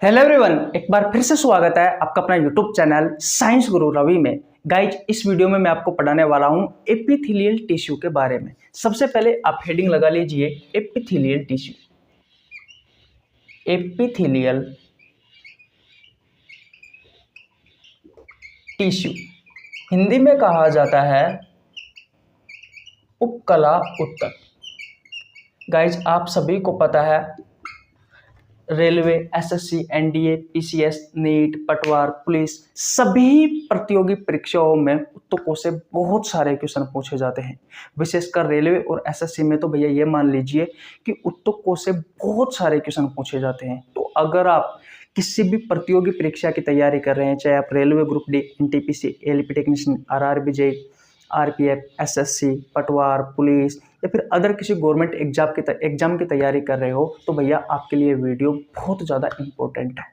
Hello everyone, एक बार फिर से स्वागत है आपका अपना यूट्यूब चैनल साइंस गुरु रवि में। गाइज, इस वीडियो में मैं आपको पढ़ाने वाला हूं एपिथेलियल टिश्यू के बारे में। सबसे पहले आप हेडिंग लगा लीजिए epithelial tissue. Epithelial tissue Hindi में कहा जाता है उपकला ऊतक। गाइज, आप सभी को पता है railway, SSC, NDA, PCS, NEET, पटवार, पुलिस सभी प्रतियोगी परीक्षाओं में ऊतकों से बहुत सारे क्वेश्चन पूछे जाते हैं। विशेषकर रेलवे और एसएससी में तो भैया ये मान लीजिए कि ऊतकों से बहुत सारे क्वेश्चन पूछे जाते हैं। तो अगर आप किसी भी प्रतियोगी परीक्षा की तैयारी कर रहे हैं, चाहे आप railway group D, NTPC, LP technician, RRB JE, RPF, SSC, पटवार, पुलिस या फिर अदर किसी गवर्नमेंट एग्जाम की तैयारी कर रहे हो, तो भैया आपके लिए वीडियो बहुत ज़्यादा इंपॉर्टेंट है।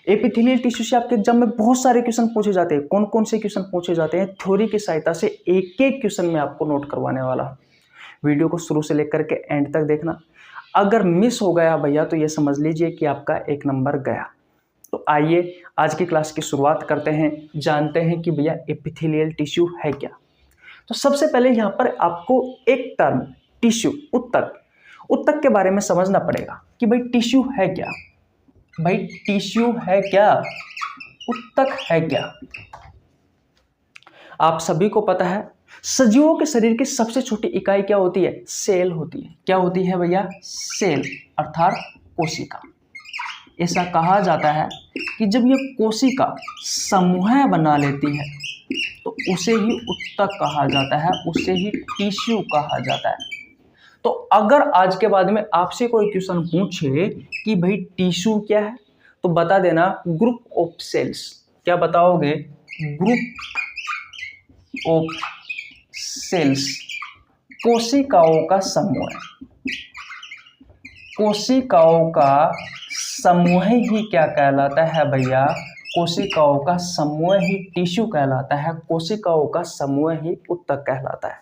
एपिथेलियल टिश्यू से आपके एग्जाम में बहुत सारे क्वेश्चन पूछे जाते हैं। कौन कौन से क्वेश्चन पूछे जाते हैं, थ्योरी की सहायता से एक एक क्वेश्चन में आपको नोट करवाने वाला हूँ। वीडियो को शुरू से लेकर के एंड तक देखना। अगर मिस हो गया भैया तो ये समझ लीजिए कि आपका एक नंबर गया। तो आइए आज की क्लास की शुरुआत करते हैं, जानते हैं कि भैया एपिथेलियल टिश्यू है क्या। तो सबसे पहले यहाँ पर आपको एक टर्म टिश्यू, ऊतक के बारे में समझना पड़ेगा कि भाई टिश्यू है क्या। भाई टिश्यू है क्या, ऊतक है क्या। आप सभी को पता है सजीवों के शरीर की सबसे छोटी इकाई क्या होती है, सेल होती है। क्या होती है भैया, सेल अर्थात कोशिका। ऐसा कहा जाता है कि जब ये कोशिका समूह बना लेती है तो उसे ही ऊतक कहा जाता है, उसे ही टिश्यू कहा जाता है। तो अगर आज के बाद में आपसे कोई क्वेश्चन पूछे कि भाई टिश्यू क्या है, तो बता देना ग्रुप ऑफ सेल्स। क्या बताओगे, ग्रुप ऑफ सेल्स, कोशिकाओं का समूह। कोशिकाओं का समूह ही क्या कहलाता है भैया, कोशिकाओं का समूह ही टिश्यू कहलाता है, कोशिकाओं का समूह ही ऊतक कहलाता है।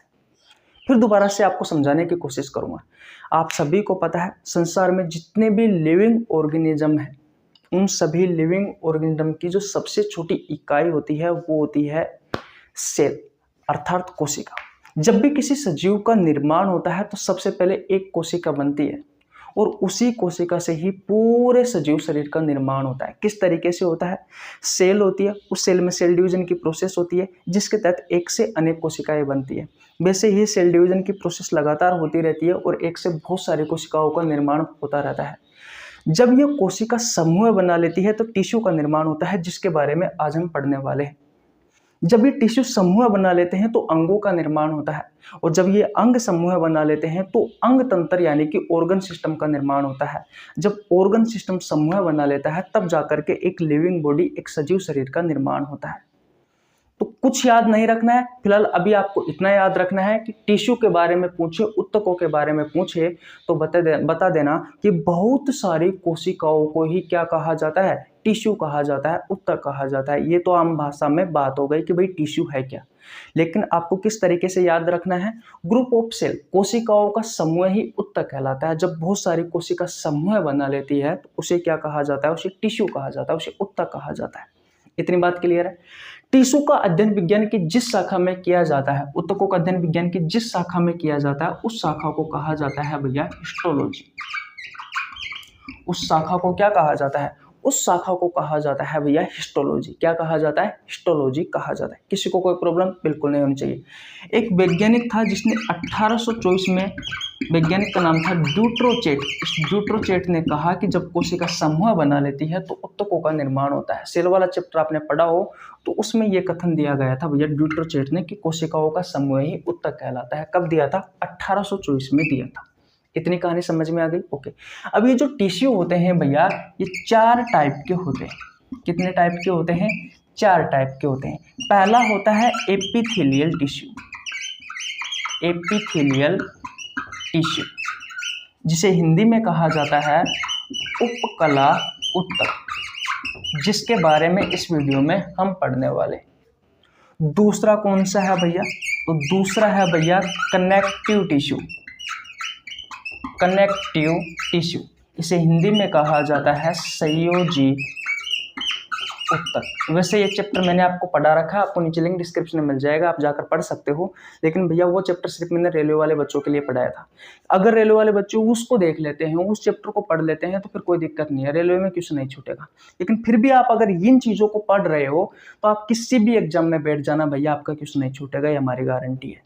फिर दोबारा से आपको समझाने की कोशिश करूंगा। आप सभी को पता है संसार में जितने भी लिविंग ऑर्गेनिज्म है, उन सभी लिविंग ऑर्गेनिज्म की जो सबसे छोटी इकाई होती है वो होती है सेल अर्थात कोशिका। जब भी किसी सजीव का निर्माण होता है तो सबसे पहले एक कोशिका बनती है और उसी कोशिका से ही पूरे सजीव शरीर का निर्माण होता है। किस तरीके से होता है, सेल होती है, उस सेल में सेल डिवीजन की प्रोसेस होती है जिसके तहत एक से अनेक कोशिकाएं बनती है। वैसे ही सेल डिवीजन की प्रोसेस लगातार होती रहती है और एक से बहुत सारी कोशिकाओं का निर्माण होता रहता है। जब ये कोशिका समूह बना लेती है तो टिश्यू का निर्माण होता है, जिसके बारे में आज हम पढ़ने वाले हैं। जब ये टिश्यू समूह बना लेते हैं तो अंगों का निर्माण होता है, और जब ये अंग समूह बना लेते हैं तो अंग तंत्र यानी कि ऑर्गन सिस्टम का निर्माण होता है। जब ऑर्गन सिस्टम समूह बना लेता है तब जाकर के एक लिविंग बॉडी, एक सजीव शरीर का निर्माण होता है। तो कुछ याद नहीं रखना है फिलहाल, अभी आपको इतना याद रखना है कि टिश्यू के बारे में पूछे, ऊतकों के बारे में पूछे तो बता देना कि बहुत सारी कोशिकाओं को ही क्या कहा जाता है, टिश्यू कहा जाता है, ऊतक कहा जाता है। ये तो आम भाषा में बात हो गई कि भाई टिश्यू है क्या, लेकिन आपको किस तरीके से याद रखना है, ग्रुप ऑफ सेल, कोशिकाओं का समूह ही ऊतक कहलाता है। जब बहुत सारी कोशिका समूह बना लेती है तो उसे क्या कहा जाता है, उसे टिश्यू कहा जाता है, उसे ऊतक कहा जाता है। इतनी बात क्लियर है। टिश्यू का अध्ययन विज्ञान की जिस शाखा में किया जाता है, ऊतकों का अध्ययन विज्ञान की जिस शाखा में किया जाता है उस शाखा को कहा जाता है भैया हिस्टोलॉजी। उस शाखा को क्या कहा जाता है, उस शाखा को कहा जाता है भैया हिस्टोलॉजी। क्या कहा जाता है, हिस्टोलॉजी कहा जाता है। किसी को कोई प्रॉब्लम बिल्कुल नहीं होनी चाहिए। एक वैज्ञानिक था जिसने 1824 में, वैज्ञानिक का नाम था ड्यूट्रोचेट। इस ड्यूट्रोचेट ने कहा कि जब कोशिका समूह बना लेती है तो ऊतकों का निर्माण होता है। सेल वाला चैप्टर आपने पढ़ा हो तो उसमें यह कथन दिया गया था भैया ड्यूट्रोचेट ने कि कोशिकाओं का समूह ही ऊतक कहलाता है। कब दिया था, 1824 में दिया था। इतनी कहानी समझ में आ गई, ओके। अब ये जो टिश्यू होते हैं भैया, ये 4 टाइप के होते हैं। कितने टाइप के होते हैं, 4 टाइप के होते हैं। पहला होता है एपिथेलियल टिश्यू, एपिथेलियल टिश्यू जिसे हिंदी में कहा जाता है उपकला ऊतक, जिसके बारे में इस वीडियो में हम पढ़ने वाले। दूसरा कौन सा है भैया, तो दूसरा है भैया कनेक्टिव टिश्यू, कनेक्टिव टिश्यू। इसे हिंदी में कहा जाता है संयोजी उत्तक। वैसे ये चैप्टर मैंने आपको पढ़ा रखा है, आपको नीचे लिंक डिस्क्रिप्शन में मिल जाएगा, आप जाकर पढ़ सकते हो। लेकिन भैया वो चैप्टर सिर्फ मैंने रेलवे वाले बच्चों के लिए पढ़ाया था। अगर रेलवे वाले बच्चे उसको देख लेते हैं, उस चैप्टर को पढ़ लेते हैं, तो फिर कोई दिक्कत नहीं है, रेलवे में क्वेश्चन नहीं छूटेगा। लेकिन फिर भी आप अगर इन चीज़ों को पढ़ रहे हो तो आप किसी भी एग्जाम में बैठ जाना भैया, आपका क्वेश्चन नहीं छूटेगा, ये हमारी गारंटी है।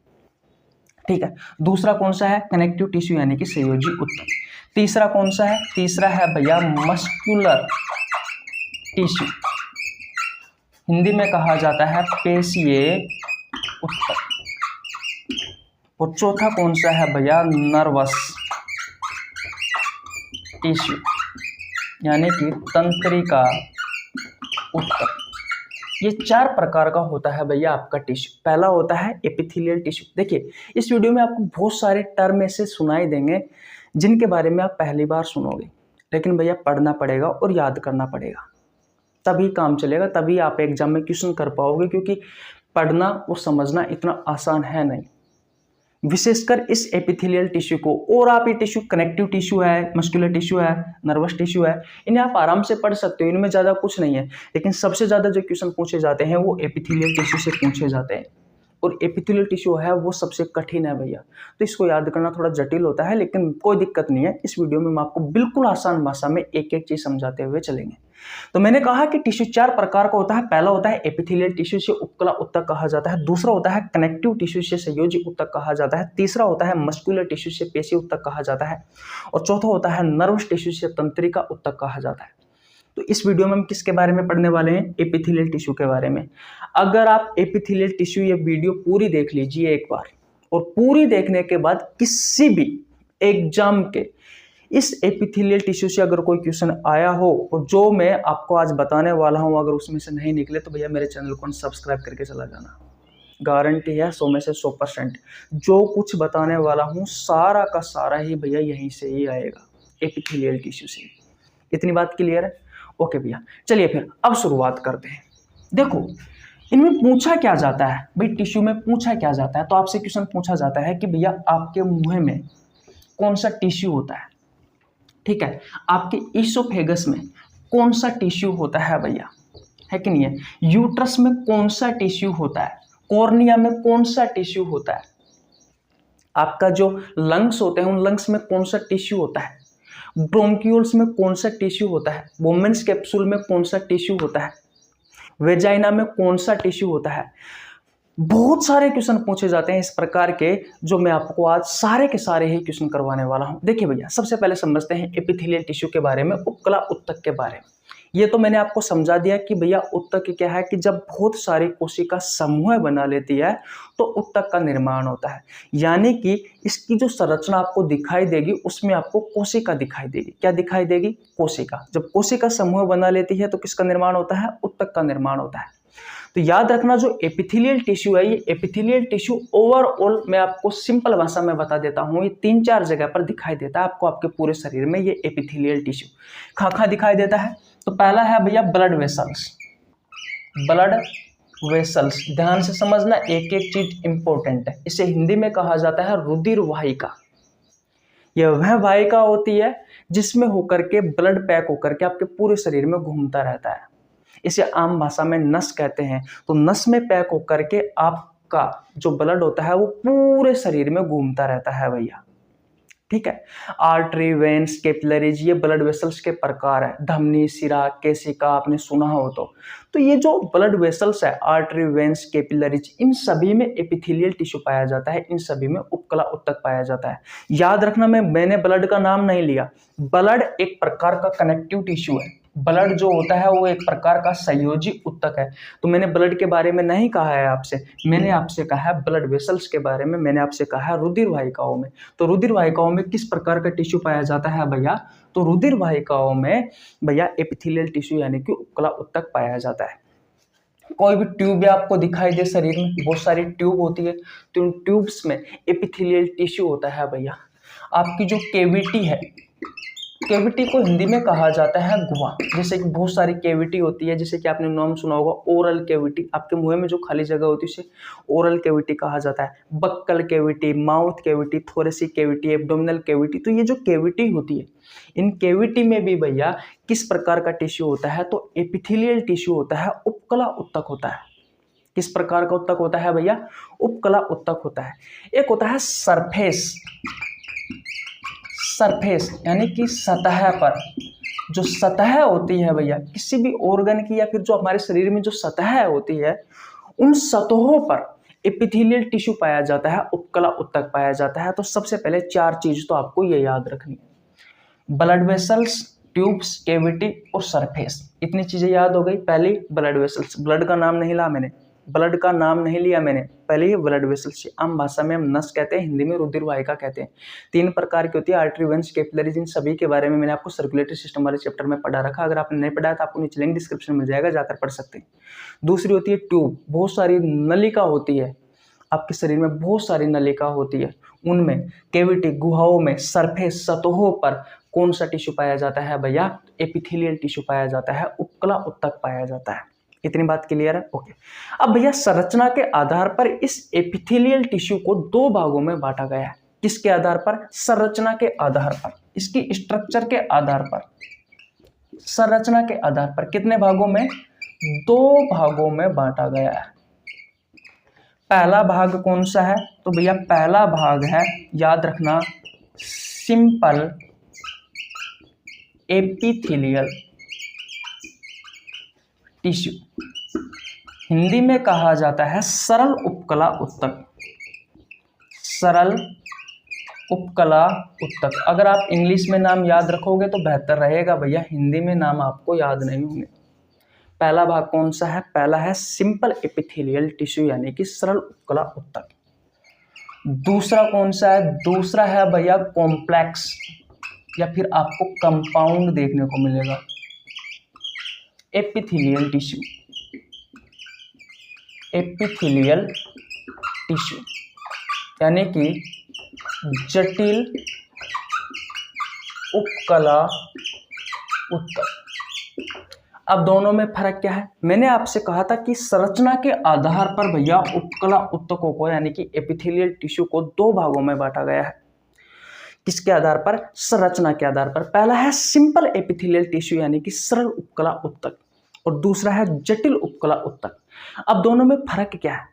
ठीक है, दूसरा कौन सा है? कनेक्टिव टिश्यू यानी कि संयोजी उत्तक। तीसरा कौन सा है? तीसरा है भैया मस्कुलर टिश्यू, हिंदी में कहा जाता है पेशीय उत्तक। और चौथा कौन सा है भैया? नर्वस टिश्यू यानी कि तंत्रिका उत्तक। ये 4 प्रकार का होता है भैया आपका टिश्यू। पहला होता है एपिथेलियल टिश्यू। देखिए इस वीडियो में आपको बहुत सारे टर्म ऐसे सुनाई देंगे जिनके बारे में आप पहली बार सुनोगे, लेकिन भैया पढ़ना पड़ेगा और याद करना पड़ेगा, तभी काम चलेगा, तभी आप एग्जाम में क्वेश्चन कर पाओगे। क्योंकि पढ़ना और समझना इतना आसान है नहीं, विशेषकर इस एपिथेलियल टिश्यू को। और आप ये टिश्यू कनेक्टिव टिश्यू है, मस्कुलर टिश्यू है, नर्वस टिश्यू है, इन्हें आप आराम से पढ़ सकते हो, इनमें ज़्यादा कुछ नहीं है। लेकिन सबसे ज़्यादा जो क्वेश्चन पूछे जाते हैं वो एपिथेलियल टिश्यू से पूछे जाते हैं, और एपिथेलियल टिश्यू है वो सबसे कठिन है भैया। तो इसको याद करना थोड़ा जटिल होता है, लेकिन कोई दिक्कत नहीं है। इस वीडियो में हम आपको बिल्कुल आसान भाषा में एक एक चीज़ समझाते हुए चलेंगे। तो मैंने कहा कि टिश्यू 4 प्रकार का होता है। पहला होता है एपिथेलियल टिश्यू से उपकला उत्तक कहा जाता है। दूसरा होता है कनेक्टिव टिश्यू से संयोजी उत्तक कहा जाता है। तीसरा होता है मस्कुलर टिश्यू से पेशी उत्तक कहा जाता है। और चौथा होता है नर्वस टिश्यू से तंत्रिका उत्तक कहा जाता है। तो इस वीडियो में हम किसके बारे में पढ़ने वाले हैं? एपिथेलियल टिश्यू के बारे में। अगर आप एपिथेलियल टिश्यू ये वीडियो पूरी देख लीजिए एक बार, और पूरी देखने के बाद किसी भी एग्जाम के इस एपिथेलियल टिश्यू से अगर कोई क्वेश्चन आया हो और जो मैं आपको आज बताने वाला हूं अगर उसमें से नहीं निकले, तो भैया मेरे चैनल को सब्सक्राइब करके चला जाना। गारंटी है 100 में से 100%। जो कुछ बताने वाला हूं सारा का सारा ही भैया यहीं से ही आएगा, एपिथेलियल टिश्यू से। इतनी बात क्लियर है? ओके भैया, चलिए फिर अब शुरुआत करते हैं। देखो इनमें पूछा क्या जाता है भाई, टिश्यू में पूछा क्या जाता है? तो आपसे क्वेश्चन पूछा जाता है कि भैया आपके मुंह में कौन सा टिश्यू होता है? ठीक है, आपके ईसोफेगस में कौन सा टिश्यू होता है भैया, है कि नहीं है? यूट्रस में कौन सा टिश्यू होता है? कॉर्निया में कौन सा टिश्यू होता है? आपका जो लंग्स होते हैं उन लंग्स में कौन सा टिश्यू होता है? ब्रोंकियोल्स में कौन सा टिश्यू होता है? वुमेन्स कैप्सूल में कौन सा टिश्यू होता है? वेजाइना में कौन सा टिश्यू होता है? बहुत सारे क्वेश्चन पूछे जाते हैं इस प्रकार के, जो मैं आपको आज सारे के सारे ही क्वेश्चन करवाने वाला हूं। देखिए भैया, सबसे पहले समझते हैं एपिथेलियल टिश्यू के बारे में, उपकला उत्तक के बारे में। ये तो मैंने आपको समझा दिया कि भैया उत्तक क्या है, कि जब बहुत सारी कोशिका समूह बना लेती है तो उत्तक का निर्माण होता है। यानी कि इसकी जो संरचना आपको दिखाई देगी उसमें आपको कोशिका दिखाई देगी। क्या दिखाई देगी? कोशिका। जब कोशिका समूह बना लेती है तो किसका निर्माण होता है? उत्तक का निर्माण होता है। तो याद रखना, जो एपिथेलियल टिश्यू है, ये एपिथेलियल टिश्यू ओवरऑल मैं आपको सिंपल भाषा में बता देता हूँ, ये 3-4 जगह पर दिखाई देता है आपको, आपके पूरे शरीर में ये एपिथेलियल टिश्यू कहाँ दिखाई देता है? तो पहला है भैया ब्लड वेसल्स। ब्लड वेसल्स, ध्यान से समझना, एक एक चीज इंपॉर्टेंट है। इसे हिंदी में कहा जाता है रुधिर वाहिका। यह वह वाहिका होती है जिसमें होकर के ब्लड पैक होकर के आपके पूरे शरीर में घूमता रहता है। इसे आम भाषा में नस कहते हैं। तो नस में पैक होकर के आपका जो ब्लड होता है वो पूरे शरीर में घूमता रहता है भैया। ठीक है, आर्टरी, वेन्स, कैपिलरीज, ये ब्लड वेसल्स के प्रकार है। धमनी, सिरा, केशिका आपने सुना हो तो ये जो ब्लड वेसल्स है, आर्टरी, वेन्स, कैपिलरीज, इन सभी में एपिथेलियल टिश्यू पाया जाता है, इन सभी में उपकला उत्तक पाया जाता है। याद रखना, मैंने ब्लड का नाम नहीं लिया। ब्लड एक प्रकार का कनेक्टिव टिश्यू है। ब्लड जो होता है वो एक प्रकार का संयोजी उत्तक है। तो मैंने ब्लड के बारे में नहीं कहा है आपसे, मैंने आपसे कहा है ब्लड वेसल्स के बारे में, मैंने आपसे कहा है रुधिर वाहिकाओं में। तो रुधिर वाहिकाओं में किस प्रकार का टिश्यू पाया जाता है भैया? तो रुधिर वाहिकाओं में भैया एपिथेलियल टिश्यू यानी कि उपकला उत्तक पाया जाता है। कोई भी ट्यूब आपको दिखाई दे शरीर में, बहुत सारी ट्यूब होती है, तो उन ट्यूब्स में एपिथेलियल टिश्यू होता है भैया। आपकी जो कैविटी है, कैविटी को हिंदी में कहा जाता है गुहा। जैसे कि बहुत सारी कैविटी होती है, जैसे कि आपने नाम सुना होगा ओरल कैविटी, आपके मुंह में जो खाली जगह होती है उसे ओरल कैविटी कहा जाता है। Buccal cavity, mouth cavity, thoracic cavity, abdominal cavity. तो ये जो कैविटी होती है, इन कैविटी में भी भैया किस प्रकार का टिश्यू होता है, तो एपिथेलियल टिश्यू होता है, उपकला उत्तक होता है। किस प्रकार का उत्तक होता है भैया? उपकला उत्तक होता है। एक होता है सरफेस, सरफेस यानी कि सतह पर, जो सतह होती है भैया किसी भी ऑर्गन की या फिर जो हमारे शरीर में जो सतह होती है, उन सतहों पर एपिथेलियल टिश्यू पाया जाता है, उपकला उत्तक पाया जाता है। तो सबसे पहले चार चीज तो आपको ये याद रखनी है, ब्लड वेसल्स, ट्यूब्स, कैविटी और सरफेस। इतनी चीजें याद हो गई। पहली ब्लड वेसल्स, ब्लड का नाम नहीं ला मैंने, ब्लड का नाम नहीं लिया मैंने, पहले ही ब्लड वेसल्स। आम भाषा में हम नस कहते हैं, हिंदी में रुधिर वाहिका कहते हैं। तीन प्रकार की होती है, आर्टरी, वेन्स, कैपिलरीज। इन सभी के बारे में मैंने आपको सर्कुलेटरी सिस्टम वाले चैप्टर में पढ़ा रखा। अगर आपने नहीं पढ़ा तो आपको नीचे लिंक डिस्क्रिप्शन में मिल जाएगा, जाकर पढ़ सकते हैं। दूसरी होती है ट्यूब, बहुत सारी नलिका होती है आपके शरीर में, बहुत सारी नलिका होती है, उनमें कैविटी, गुहाओं में, सरफेस, सतहों पर कौन सा टिश्यू पाया जाता है भैया? एपिथेलियल टिश्यू पाया जाता है, उपकला उत्तक पाया जाता है। इतनी बात क्लियर है? ओके। अब भैया संरचना के आधार पर इस एपिथेलियल टिश्यू को दो भागों में बांटा गया है। किसके आधार पर? संरचना के आधार पर, इसकी स्ट्रक्चर के आधार पर, संरचना के आधार पर। कितने भागों में? दो भागों में बांटा गया है। पहला भाग कौन सा है? तो भैया पहला भाग है, याद रखना, सिंपल एपिथेलियल टिश्यू, हिंदी में कहा जाता है सरल उपकला उत्तक, सरल उपकला उत्तक। अगर आप इंग्लिश में नाम याद रखोगे तो बेहतर रहेगा भैया, हिंदी में नाम आपको याद नहीं होंगे। पहला भाग कौन सा है? पहला है सिंपल एपिथेलियल टिश्यू यानी कि सरल उपकला उत्तक। दूसरा कौन सा है? दूसरा है भैया कॉम्प्लेक्स या फिर आपको कंपाउंड देखने को मिलेगा, एपिथेलियल टिश्यू, एपिथेलियल टिश्यू यानी कि जटिल उपकला उत्तक। अब दोनों में फर्क क्या है? मैंने आपसे कहा था कि संरचना के आधार पर भैया उपकला उत्तकों को यानी कि एपिथेलियल टिश्यू को दो भागों में बांटा गया है। किसके आधार पर? संरचना के आधार पर। पहला है सिंपल एपिथेलियल टिश्यू यानी कि सरल उपकला उत्तक, और दूसरा है जटिल उपकला उत्तक। अब दोनों में फर्क क्या है?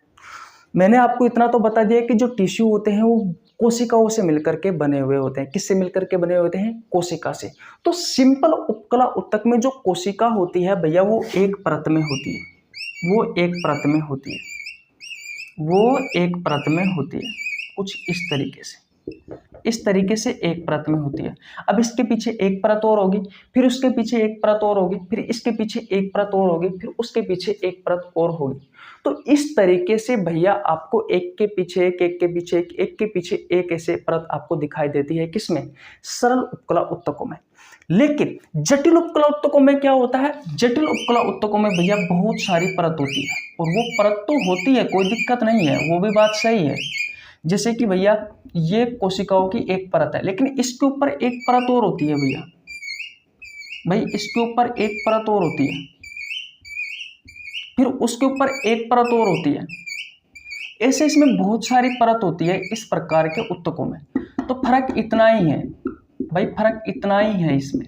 मैंने आपको इतना तो बता दिया कि जो टिश्यू होते हैं वो कोशिकाओं से मिलकर के बने हुए होते हैं। किससे मिलकर के बने होते हैं? कोशिका से। तो सिंपल उपकला उत्तक में जो कोशिका होती है भैया वो एक परत में होती है, वो एक परत में होती है, वो एक परत में होती है, कुछ इस तरीके से, इस तरीके से एक परत में होती है। अब इसके पीछे एक परत और होगी, फिर उसके पीछे एक परत और होगी, फिर इसके पीछे एक परत और होगी, फिर उसके पीछे एक परत और होगी। तो इस तरीके से भैया आपको एक के पीछे एक, एक के पीछे एक के पीछे एक ऐसे परत आपको दिखाई देती है। किसमें? सरल उपकला उत्तकों में। लेकिन जटिल उपकला उत्तकों में क्या होता है? जटिल उपकला उत्तकों में भैया बहुत सारी परत होती है, और वो परत तो होती है, कोई दिक्कत नहीं है, वो भी बात सही है। जैसे कि भैया ये कोशिकाओं की एक परत है, लेकिन इसके ऊपर एक परत और होती है भैया, भाई इसके ऊपर एक परत और होती है, फिर उसके ऊपर एक परत और होती है। ऐसे इसमें बहुत सारी परत होती है इस प्रकार के उत्तकों में। तो फर्क इतना ही है भाई, फर्क इतना ही है इसमें।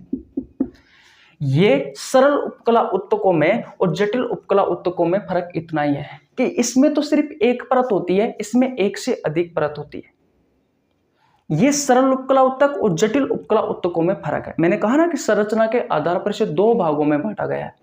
ये सरल उपकला उत्तकों में और जटिल उपकला उत्तकों में फर्क इतना ही है कि इसमें तो सिर्फ एक परत होती है, इसमें एक से अधिक परत होती है। ये सरल उपकला उत्तक और जटिल उपकला उत्तकों में फर्क है। मैंने कहा ना कि संरचना के आधार पर इसे दो भागों में बांटा गया है।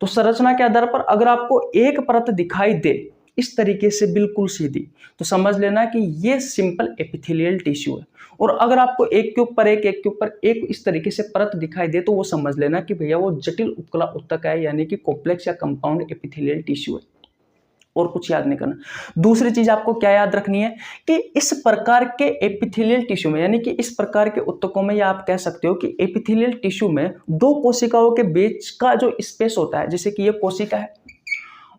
तो संरचना के आधार पर अगर आपको एक परत दिखाई दे इस तरीके से बिल्कुल सीधी, तो समझ लेना कि ये सिंपल एपिथेलियल टिश्यू है। और अगर आपको एक के ऊपर एक, एक के ऊपर एक इस तरीके से परत दिखाई दे, तो वो समझ लेना कि भैया वो जटिल उपकला उत्तक है, यानी कि कॉम्प्लेक्स या कंपाउंड एपिथेलियल टिश्यू है। और कुछ याद नहीं करना। दूसरी चीज आपको क्या याद रखनी है कि इस प्रकार के एपिथेलियल टिश्यू में, यानी कि इस प्रकार के उत्तकों में, या आप कह सकते हो कि एपिथेलियल टिश्यू में दो कोशिकाओं के बीच का जो स्पेस होता है, जैसे कि ये कोशिका है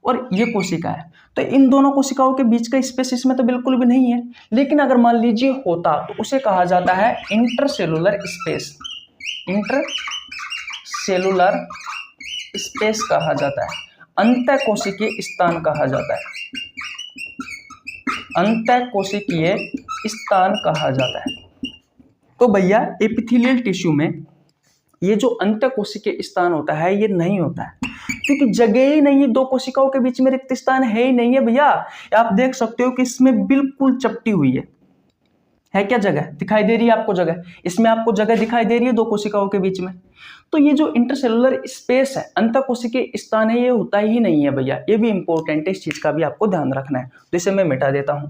और ये कोशिका है, तो इन दोनों कोशिकाओं के बीच का स्पेस इसमें तो बिल्कुल भी नहीं है। लेकिन अगर मान लीजिए होता तो उसे कहा जाता है intercellular space. Inter cellular space कहा जाता है, अंतःकोशिकीय स्थान कहा जाता है, अंतःकोशिकीय स्थान कहा जाता है। तो भैया एपिथेलियल टिश्यू में ये जो अंतःकोशिकीय स्थान होता है ये नहीं होता है, क्योंकि जगह ही नहीं है, दो कोशिकाओं के बीच में रिक्त स्थान है ही नहीं है भैया। आप देख सकते हो कि इसमें बिल्कुल चपटी हुई है क्या जगह दिखाई दे रही है आपको? जगह, इसमें आपको जगह दिखाई दे रही है दो कोशिकाओं के बीच में। तो ये जो इंटरसेलुलर स्पेस है, अंतःकोशिकीय स्थान है, ये होता ही नहीं है भैया। ये भी इंपॉर्टेंट है, इस चीज का भी आपको ध्यान रखना है। तो इसे मैं मिटा देता हूं।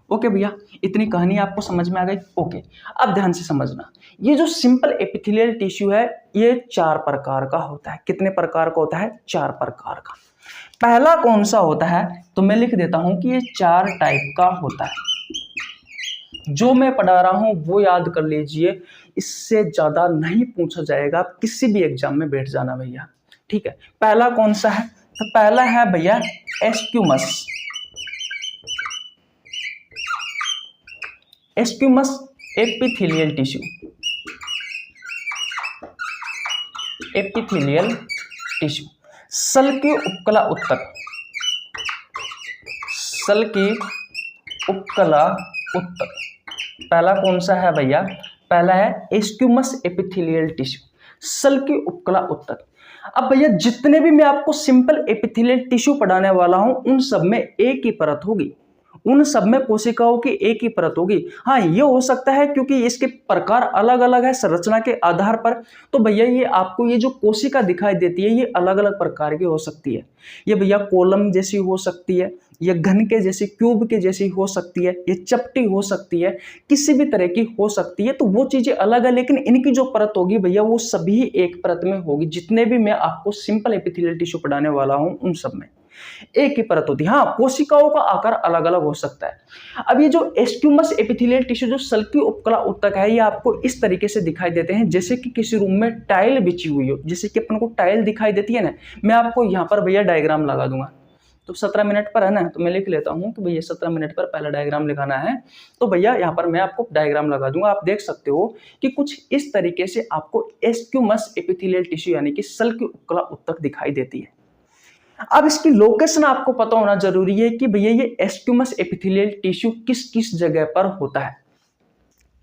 ओके भैया, इतनी कहानी आपको समझ में आ गई? ओके, अब ध्यान से समझना, ये जो सिंपल एपिथेलियल टिश्यू है ये 4 प्रकार का होता है। कितने प्रकार का होता है? 4 प्रकार का। पहला कौन सा होता है? तो मैं लिख देता हूं कि ये 4 टाइप का होता है। जो मैं पढ़ा रहा हूं वो याद कर लीजिए, इससे ज्यादा नहीं पूछा जाएगा, आप किसी भी एग्जाम में बैठ जाना भैया, ठीक है। पहला कौन सा है? तो पहला है भैया एस्क्यूमस। एस्क्यूमस एपिथेलियल टिश्यू, एपिथेलियल टिश्यू, सल की उपकला उत्तक, सल की उपकला उत्तक। पहला कौन सा है भैया? पहला है एस्क्यूमस एपिथेलियल टिश्यू, सल की उपकला उत्तक। अब भैया जितने भी मैं आपको सिंपल एपिथेलियल टिश्यू पढ़ाने वाला हूं उन सब में एक ही परत होगी, उन सब में कोशिकाओं की एक ही परत होगी। हाँ, ये हो सकता है क्योंकि इसके प्रकार अलग अलग है संरचना के आधार पर, तो भैया ये आपको ये जो कोशिका दिखाई देती है ये अलग अलग प्रकार की हो सकती है। ये भैया कॉलम जैसी हो सकती है, ये घन के जैसी, क्यूब के जैसी हो सकती है, ये चपटी हो सकती है, किसी भी तरह की हो सकती है। तो वो चीजें अलग है, लेकिन इनकी जो परत होगी भैया वो सभी एक परत में होगी। जितने भी मैं आपको सिंपल एपिथेलियल टिश्यू पढ़ाने वाला हूं उन सब में एक ही परत होती है। हाँ, कोशिकाओं का आकार अलग अलग हो सकता है। अब ये जो एस्क्यूमस एपिथेलियल टिश्यू जो सल की उपकला उत्तक है, ये आपको इस तरीके से दिखाई देते हैं जैसे कि किसी रूम में टाइल बिछी हुई हो, जैसे कि अपन को टाइल दिखाई देती है ना। मैं आपको यहाँ पर भैया डायग्राम लगा दूंगा। तो 17 मिनट पर है ना, तो मैं लिख लेता हूँ कि भैया 17 मिनट पर पहला डायग्राम लिखाना है। तो भैया यहाँ पर मैं आपको डायग्राम लगा दूंगा। आप देख सकते हो कि कुछ इस तरीके से आपको एस्क्यूमस एपिथेलियल टिश्यू यानी कि सल की उपकला उत्तक दिखाई देती है। अब इसकी लोकेशन आपको पता होना जरूरी है कि भैया ये एस्क्यूमस एपिथेलियल टिश्यू किस किस जगह पर होता है।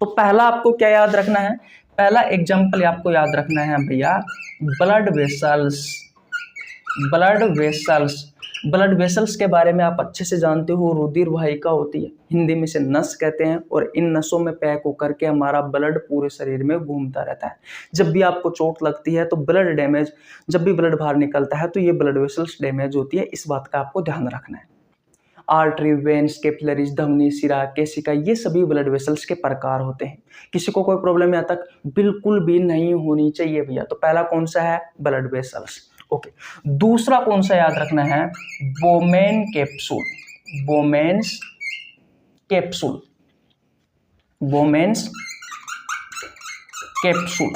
तो पहला आपको क्या याद रखना है? पहला एग्जांपल आपको याद रखना है भैया blood vessels. Blood vessels, blood vessels के बारे में आप अच्छे से जानते हो, रुधिर वाहिका होती है, हिंदी में से नस कहते हैं, और इन नसों में पैक होकर के हमारा ब्लड पूरे शरीर में घूमता रहता है। जब भी आपको चोट लगती है तो ब्लड डैमेज, जब भी ब्लड बाहर निकलता है तो ये ब्लड वेसल्स डैमेज होती है, इस बात का आपको ध्यान रखना है। आर्टरी, वेन्स, कैपिलरीज, धमनी, सिरा, केशिका, ये सभी ब्लड वेसल्स के प्रकार होते हैं। किसी को कोई प्रॉब्लम यहाँ तक बिल्कुल भी नहीं होनी चाहिए भैया। तो पहला कौन सा है? Blood vessels. ओके, दूसरा कौन सा याद रखना है? Bowman capsule. Bowman's capsule, Bowman's capsule.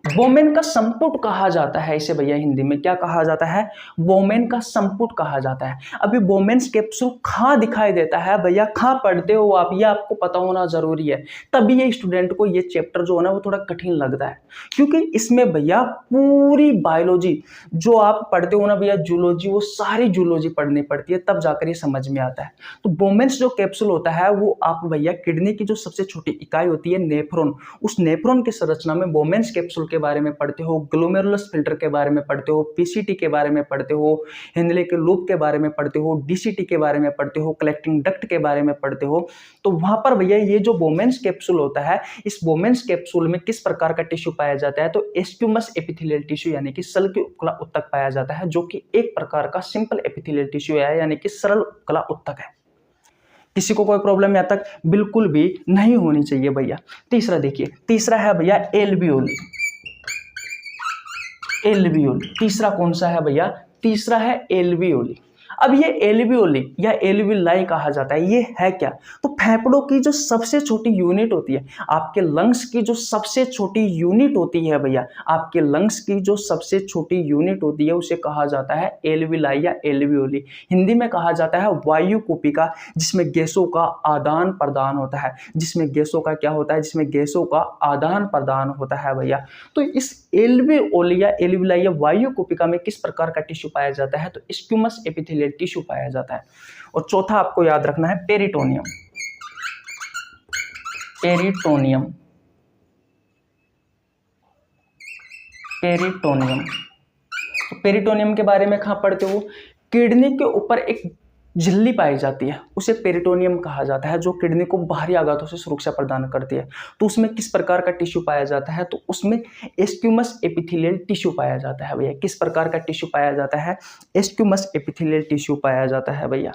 बोमेन का संपुट कहा जाता है इसे भैया, हिंदी में क्या कहा जाता है? बोमेन का संपुट कहा जाता है। अभी बोमेन्स कैप्सूल कहाँ दिखाई देता है भैया? कहाँ पढ़ते हो आप? ये आपको पता होना जरूरी है, तभी ये स्टूडेंट को ये चैप्टर जो है ना वो थोड़ा कठिन लगता है, क्योंकि इसमें भैया पूरी बायोलॉजी जो आप पढ़ते हो ना भैया, जूलॉजी, वो सारी जूलॉजी पढ़नी पड़ती है, तब जाकर ये समझ में आता है। तो बोमेन्स जो कैप्सूल होता है वो आप भैया किडनी की जो सबसे छोटी इकाई होती है नेफ्रॉन, उस नेफ्रॉन की संरचना में बोमेन्स कैप्सूल के बारे में पढ़ते हो, ग्लोमेरुलस फिल्टर के बारे में पढ़ते हो, पीसीटी के बारे में पढ़ते हो, हेनले के लूप के बारे में पढ़ते हो, डीसीटी के बारे में पढ़ते हो, कलेक्टिंग डक्ट के बारे में पढ़ते हो। तो वहां पर भैया ये जो बोमेन्स कैप्सूल होता है, इस बोमेन्स कैप्सूल में किस प्रकार का टिश्यू पाया जाता है? तो एस्क्यूमस एपिथेलियल टिश्यू यानी कि सल की उपकला उत्तक पाया जाता है, जो कि एक प्रकार का सिंपल एपिथेलियल टिश्यू है, यानी कि सरल उपकला उत्तक है। किसी को कोई प्रॉब्लम यहाँ तक बिल्कुल भी नहीं होनी चाहिए भैया। तीसरा देखिए, तीसरा है भैया एल्वियोली। एल्वियोली, तीसरा कौन सा है भैया? तीसरा है एल्वियोली। अब ये एल्वियोली या एल्वियोलाई कहा जाता है, ये है क्या? तो फेफड़ों की जो सबसे छोटी यूनिट होती है, आपके लंग्स की जो सबसे छोटी यूनिट होती है भैया, आपके लंग्स की जो सबसे छोटी यूनिट होती है उसे कहा जाता है एल्विलाई या एल्वियोली। हिंदी में कहा जाता है वायु कुपिका, जिसमें गैसों का आदान प्रदान होता है। जिसमें गैसों का क्या होता है? जिसमें गैसों का आदान प्रदान होता है भैया। तो इस एल्वियोली या एल्विलाई या वायु कुपिका में किस प्रकार का टिश्यू पाया जाता है? तो स्क्यूमस एपिथेलियल टिश्यू पाया जाता है। और चौथा आपको याद रखना है पेरिटोनियम। Peritoneum, peritoneum. तो पेरिटोनियम के बारे में कहाँ पढ़ते हो? किडनी के ऊपर एक झिल्ली पाई जाती है, उसे पेरिटोनियम कहा जाता है, जो किडनी को बाहरी आघातों से सुरक्षा प्रदान करती है। तो उसमें किस प्रकार का टिश्यू पाया जाता है? तो उसमें स्क्यूमस एपिथेलियल टिश्यू पाया जाता है भैया। किस प्रकार का टिश्यू पाया जाता है? स्क्यूमस एपिथेलियल टिश्यू पाया जाता है भैया।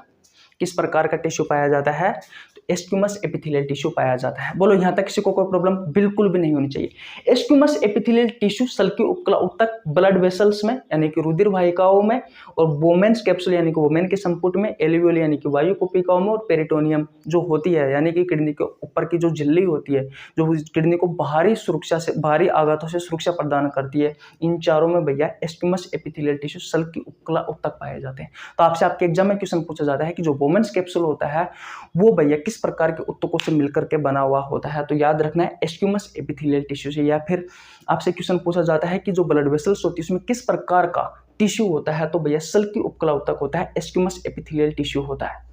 किस प्रकार का टिश्यू पाया जाता है? तो स्क्यूमस एपिथेलियल टिश्यू पाया जाता है। बोलो यहाँ तक किसी को कोई प्रॉब्लम बिल्कुल भी नहीं होनी चाहिए। स्क्यूमस एपिथेलियल टिश्यू सल्की उपकला उत्तक ब्लड वेसल्स में यानी कि रुधिर वाहिकाओं में, और वोमेन्स कैप्सूल यानी कि वोमेन के संपुट में, एल्वियोली यानी कि वायु कुपिकाओं में, और पेरिटोनियम जो होती है यानी कि किडनी के ऊपर की जो झिल्ली होती है, जो किडनी को बाहरी सुरक्षा से, बाहरी आघातों से सुरक्षा प्रदान करती है, इन चारों में भैया स्क्यूमस एपिथेलियल टिश्यू सल्की उपकला उत्तक पाए जाते हैं। तो आपसे आपके एग्जाम में क्वेश्चन पूछा जाता है कि जो वोमेन्स कैप्सूल होता है वो भैया किस प्रकार के उत्तकों से मिलकर के बना हुआ होता है? तो याद रखना है स्क्यूमस एपिथेलियल टिश्यू से। या फिर आपसे क्वेश्चन पूछा जाता है कि जो ब्लड वेसल्स होती है उसमें किस प्रकार का टिश्यू होता है? तो भैया सल्की उपकला उत्तक होता है, स्क्यूमस एपिथेलियल टिश्यू होता है।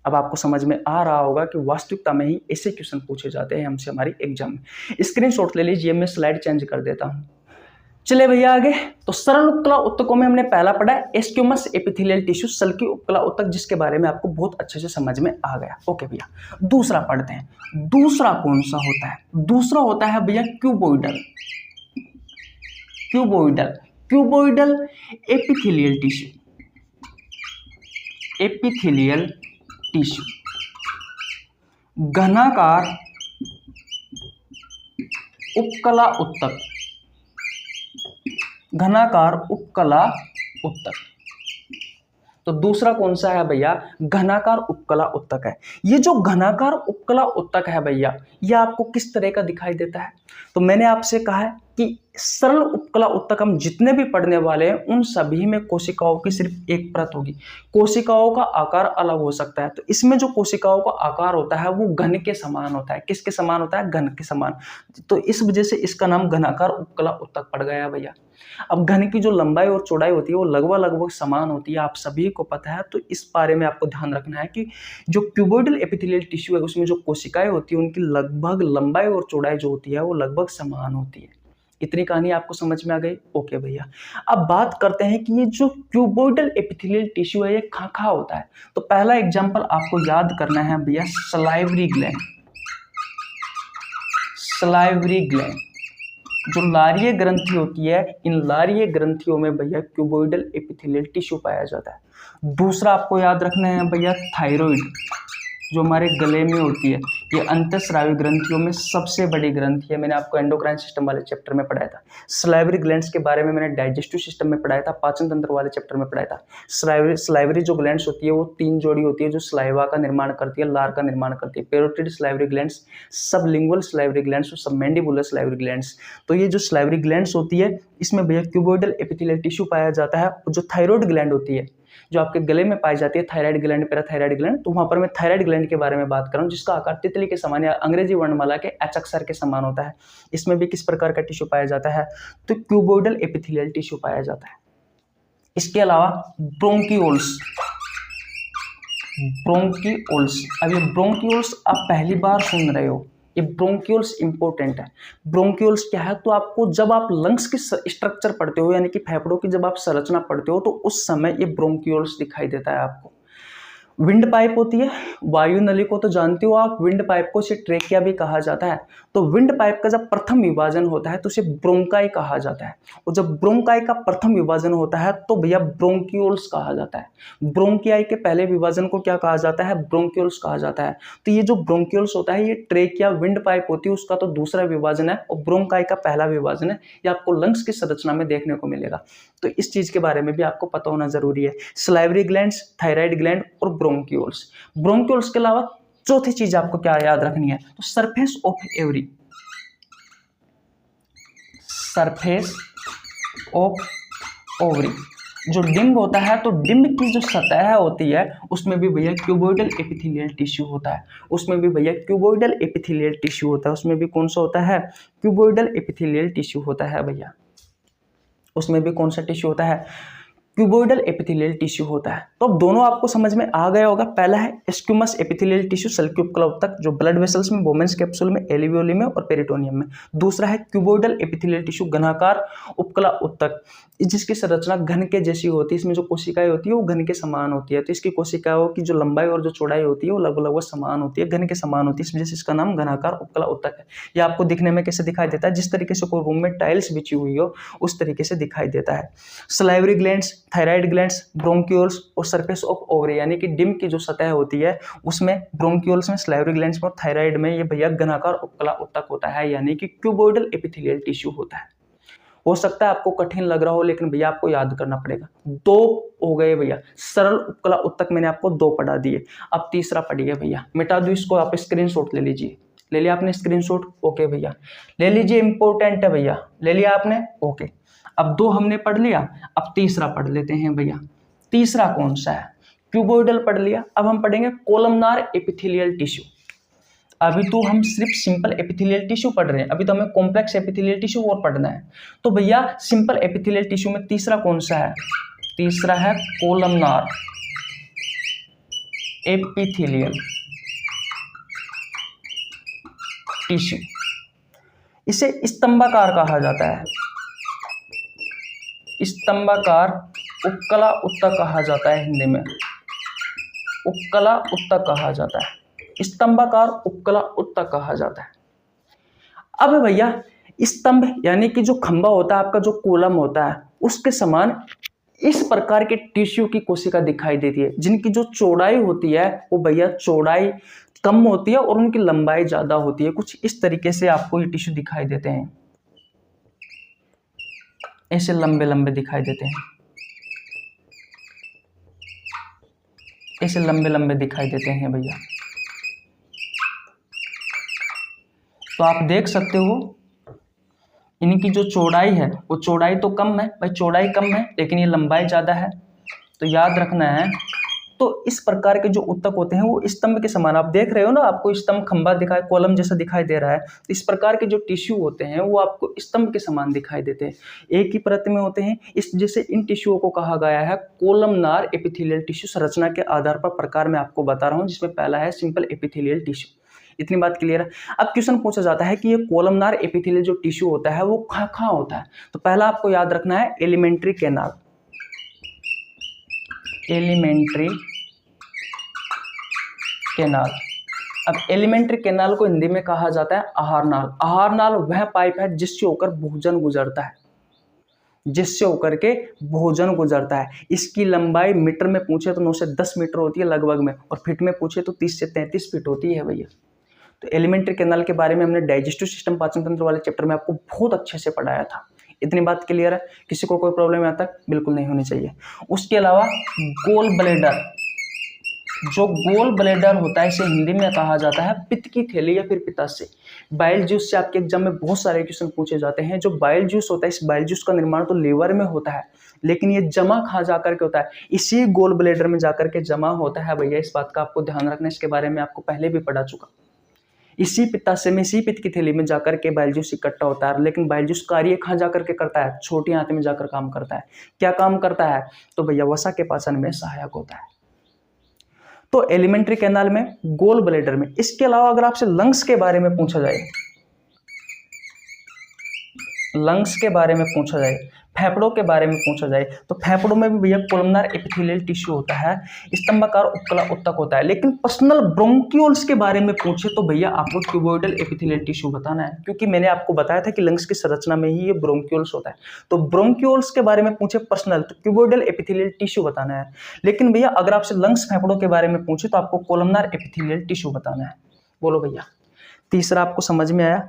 अब आपको समझ में आ रहा होगा कि वास्तविकता में ही ऐसे क्वेश्चन पूछे जाते हैं हमसे हमारी एग्जाम में। स्क्रीनशॉट ले लीजिए, मैं स्लाइड चेंज कर देता हूं। चले भैया आगे। तो सरल उपकला उत्तकों में हमने पहला पढ़ा है स्क्यूमस एपिथेलियल टिश्यू सल्की उपकला उत्तक, जिसके बारे में आपको बहुत अच्छे से समझ में आ गया। ओके भैया, दूसरा पढ़ते हैं। दूसरा कौन सा होता है? दूसरा होता है भैया cuboidal. Cuboidal, cuboidal epithelial tissue. Epithelial tissue घनाकार उपकला उत्तक, घनाकार उपकला उत्तक। तो दूसरा कौन सा है भैया? घनाकार उपकला उत्तक है। ये जो घनाकार उपकला उत्तक है भैया, ये आपको किस तरह का दिखाई देता है? तो मैंने आपसे कहा है कि सरल उपकला उत्तक हम जितने भी पढ़ने वाले हैं उन सभी में कोशिकाओं की सिर्फ एक परत होगी। कोशिकाओं का आकार अलग हो सकता है। तो इसमें जो कोशिकाओं का आकार होता है वो घन के समान होता है। किसके समान होता है? घन के समान। तो इस वजह से इसका नाम घनाकार उपकला उत्तक पड़ गया भैया। अब घन की जो लंबाई और चौड़ाई होती है वो लगभग समान होती है, आप सभी को पता है। तो इस बारे में आपको ध्यान रखना है कि जो क्यूबोइडल एपिथेलियल टिश्यू है उसमें जो कोशिकाएं होती है उनकी लगभग लंबाई और चौड़ाई जो होती है वो लगभग समान होती है। इतनी कहानी आपको समझ में आ गई? ओके भैया, अब बात करते हैं कि ये जो क्यूबोइडल एपिथेलियल टिश्यू है ये कहाँ होता है। तो पहला एग्जाम्पल आपको याद करना है भैया, सलाइवरी ग्लैंड। सलाइवरी ग्लैंड जो लारीय ग्रंथि होती है, इन लारीय ग्रंथियों में भैया क्यूबोइडल एपिथेलियल टिश्यू पाया जाता है। दूसरा आपको याद रखना है भैया थायराइड, जो हमारे गले में होती है। ये अंतःस्रावी ग्रंथियों में सबसे बड़ी ग्रंथि है। मैंने आपको एंडोक्राइन सिस्टम वाले चैप्टर में पढ़ाया था। सलाइवरी ग्लैंड्स के बारे में मैंने डाइजेस्टिव सिस्टम में पढ़ाया था, पाचन तंत्र वाले चैप्टर में पढ़ाया था। सलाइवरी जो ग्लैंड्स होती है वो 3 जोड़ी होती है जो सलाइवा का निर्माण करती है, लार का निर्माण करती है। Parotid salivary glands, sublingual salivary glands और सबमैंडिबुलर सलाइवरी ग्लैंड्स। तो ये जो सलाइवरी ग्लैंड्स होती है इसमें भैया क्यूबोइडल एपिथेलियल टिश्यू पाया जाता है। और जो थायराइड ग्लैंड होती है जो आपके गले में पाई जाती है, थायराइड ग्लैंड, पैराथायराइड ग्लैंड, तो वहां पर मैं थायराइड ग्लैंड के बारे में बात कर रहा हूं, जिसका आकार तितली के समान या अंग्रेजी वर्णमाला के एच अक्षर के समान होता है। इसमें भी किस प्रकार का टिश्यू पाया जाता है? तो क्यूबोइडल एपिथेलियल टिश्यू पाया जाता है। इसके अलावा ब्रोंकियोल्स, ब्रोंकियोल्स, अब ये ब्रोंकियोल्स आप पहली बार सुन रहे हो, ये ब्रोंकियोल्स इंपॉर्टेंट है। ब्रोंकियोल्स क्या है? तो आपको जब आप लंग्स की स्ट्रक्चर पढ़ते हो यानी कि फेफड़ों की जब आप संरचना पढ़ते हो तो उस समय ये ब्रोंकियोल्स दिखाई देता है आपको। विंड पाइप होती है, वायु नली को तो जानते हो आप, विंड पाइप को इसे ट्रेकिया भी कहा जाता है। तो विंड पाइप का जब प्रथम विभाजन होता है तो उसे ब्रोंकाई कहा जाता है, और जब ब्रोंकाई का प्रथम विभाजन होता है तो भैया ब्रोंकियोल्स कहा जाता है। ब्रोंकियाई के पहले विभाजन को क्या कहा जाता है? ब्रोंकियोल्स कहा जाता है। तो ये जो ब्रोंकियोल्स होता है ये ट्रेकिया विंड पाइप होती है उसका तो दूसरा विभाजन है, और ब्रोंकाई का पहला विभाजन है। ये आपको लंग्स की संरचना में देखने को मिलेगा। तो इस चीज के बारे में भी आपको पता होना जरूरी है। सलाइवरी ग्लैंड्स, थायराइड ग्लैंड और ब्रोंकियोल्स। ब्रोंकियोल्स के अलावा चौथी चीज आपको क्या याद रखनी है, तो surface of every, surface of ovary, जो डिम्ब होता है तो डिम्ब की जो सतह होती है उसमें भी भैया क्यूबोइडल एपिथेलियल टिश्यू होता है, उसमें भी भैया क्यूबोइडल एपिथेलियल टिश्यू होता है, उसमें भी कौन सा होता है, क्यूबोइडल एपिथेलियल टिश्यू होता है भैया, उसमें भी कौन सा टिश्यू होता है, क्यूबोइडल एपिथेलियल टिश्यू होता है। तो अब दोनों आपको समझ में आ गया होगा। पहला है स्क्यूमस एपिथेलियल टिश्यू सल्की उपकला उत्तक, जो ब्लड वेसल्स में, वोमेन्स कैप्सूल में, एलिवियोली में और पेरिटोनियम में। दूसरा है क्यूबोइडल एपिथेलियल टिश्यू घनाकार उपकला उत्तक, जिसकी संरचना घन के जैसी होती है, इसमें जो कोशिकाएं होती है वो घन के समान होती है, तो इसकी कोशिकाओं की जो लंबाई और जो चौड़ाई होती है वो लगभग समान होती है, घन के समान होती है, इस वजह से इसका नाम घनाकार उपकला उत्तक है। ये आपको दिखने में कैसे दिखाई देता है, जिस तरीके से कोई रूम में टाइल्स बिछी हुई हो उस तरीके से दिखाई देता है। Salivary glands, thyroid glands, bronchioles और सरफेस ऑफ ओवरी, यानी कि डिम्ब की जो सतह होती है उसमें ब्रोंक्यूल्स में, सलाइवरी ग्लैंड्स में और थायराइड में ये भैया घनाकार उपकला उत्तक होता है, यानी कि क्यूबोइडल एपिथेलियल टिश्यू होता है। हो सकता है आपको कठिन लग रहा हो, लेकिन भैया आपको याद करना पड़ेगा। दो हो गए भैया, सरल उपकला उत्तक मैंने आपको दो पढ़ा दिए, अब तीसरा पढ़िए भैया। मिटा दो इसको, आप स्क्रीनशॉट ले लीजिए। ले लिया आपने स्क्रीनशॉट? ओके भैया, ले लीजिए, इंपॉर्टेंट है भैया। ले लिया आपने? ओके। अब दो हमने पढ़ लिया, अब तीसरा पढ़ लेते हैं भैया। तीसरा कौन सा है? क्यूबोइडल पढ़ लिया, अब हम पढ़ेंगे कोलमनार एपिथेलियल टिश्यू। अभी तो हम सिर्फ सिंपल एपिथेलियल टिश्यू पढ़ रहे हैं, अभी तो हमें कॉम्प्लेक्स एपिथेलियल टिश्यू और पढ़ना है। तो भैया सिंपल एपिथेलियल टिश्यू में तीसरा कौन सा है? तीसरा है कोलमनार एपिथेलियल टिश्यू। इसे स्तंभाकार कहा जाता है, स्तंभाकार उपकला उत्तक कहा जाता है, हिंदी में उपकला उत्तक कहा जाता है, स्तंभाकार उपकला उत्तक कहा जाता है। अब भैया स्तंभ यानी कि जो खंभा होता है आपका, जो कॉलम होता है, उसके समान इस प्रकार के टिश्यू की कोशिका दिखाई देती है, जिनकी जो चौड़ाई होती है वो भैया चौड़ाई कम होती है और उनकी लंबाई ज्यादा होती है। कुछ इस तरीके से आपको ये टिश्यू दिखाई देते हैं, ऐसे लंबे लंबे दिखाई देते हैं, ऐसे लंबे लंबे दिखाई देते हैं भैया। तो आप देख सकते हो इनकी जो चौड़ाई है वो चौड़ाई तो कम है भाई, चौड़ाई कम है लेकिन ये लंबाई ज्यादा है, तो याद रखना है। तो इस प्रकार के जो उत्तक होते हैं वो स्तंभ के समान, आप देख रहे हो ना, आपको स्तंभ खंभा दिखाई, कॉलम जैसा दिखाई दे रहा है, तो इस प्रकार के जो टिश्यू होते हैं वो आपको स्तंभ के समान दिखाई देते हैं, एक ही परत में होते हैं। इस जैसे इन टिश्यूओं को कहा गया है कोलमनार एपिथेलियल टिश्यू। संरचना के आधार पर प्रकार मैं आपको बता रहा हूँ, जिसमें पहला है सिंपल एपिथेलियल टिश्यू। इतनी बात क्लियर है। अब क्वेश्चन पूछा जाता है कि ये कोलमनार एपिथेलियल जो टिश्यू होता है वो कहाँ होता है, तो पहला आपको याद रखना है एलिमेंट्री कैनाल, एलिमेंट्री कैनाल। अब एलिमेंट्री कैनाल को हिंदी में कहा जाता है आहार नाल। आहार नाल वह पाइप है जिससे होकर भोजन गुजरता है, जिससे होकर के भोजन गुजरता है। इसकी लंबाई मीटर में पूछे तो 9 से 10 मीटर होती है लगभग में, और फीट में पूछे तो 30 से 33 फीट होती है भैया। तो एलिमेंट्री कैनाल के बारे में हमने डाइजेस्टिव सिस्टम, पाचन तंत्र वाले चैप्टर में आपको बहुत अच्छे से पढ़ाया था। इतनी बात क्लियर है? किसी को कोई प्रॉब्लम यहाँ तक बिल्कुल नहीं होनी चाहिए। उसके अलावा गोल ब्लैडर, जो गोल ब्लैडर होता है इसे हिंदी में कहा जाता है पित्त की थैली या फिर पित्ताशय। बाइल जूस से आपके एग्जाम में बहुत सारे क्वेश्चन पूछे जाते हैं। जो बाइल जूस होता है, इस बाइल जूस का निर्माण तो लीवर में होता है, लेकिन ये जमा कहाँ जाकर के होता है? इसी गोल ब्लैडर में जाकर के जमा होता है भैया। इस बात का आपको ध्यान रखना है, इसके बारे में आपको पहले भी पढ़ा चुका। इसी पित्ताशय में, इसी पित्त की थैली में जाकर के बाइल जूस इकट्ठा होता है, लेकिन बाइल जूस कार्य कहाँ जाकर के करता है? छोटी आंत में जाकर काम करता है। क्या काम करता है? तो भैया वसा के पाचन में सहायक होता है। तो एलिमेंट्री कैनाल में, गोल ब्लैडर में। इसके अलावा अगर आपसे लंग्स के बारे में पूछा जाए, लंग्स के बारे में पूछा जाए, फेफड़ों के बारे में पूछा जाए, तो फेफड़ों में भी भैया कोलमनार एपिथेलियल टिश्यू होता है, स्तंभाकार उपकला उत्तक होता है। लेकिन पर्सनल ब्रोंक्यूल्स के बारे में पूछे तो भैया आपको क्यूबोइडल एपिथेलियल टिश्यू बताना है, क्योंकि मैंने आपको बताया था कि लंग्स की संरचना में ही ये ब्रोंक्यूल्स होता है। तो ब्रोंक्यूल्स के बारे में पूछे पर्सनल, तो क्यूबोइडल एपिथेलियल टिश्यू बताना है। लेकिन भैया अगर आपसे लंग्स, फेफड़ों के बारे में पूछे तो आपको कोलमनार एपिथेलियल टिश्यू बताना है। बोलो भैया, तीसरा आपको समझ में आया?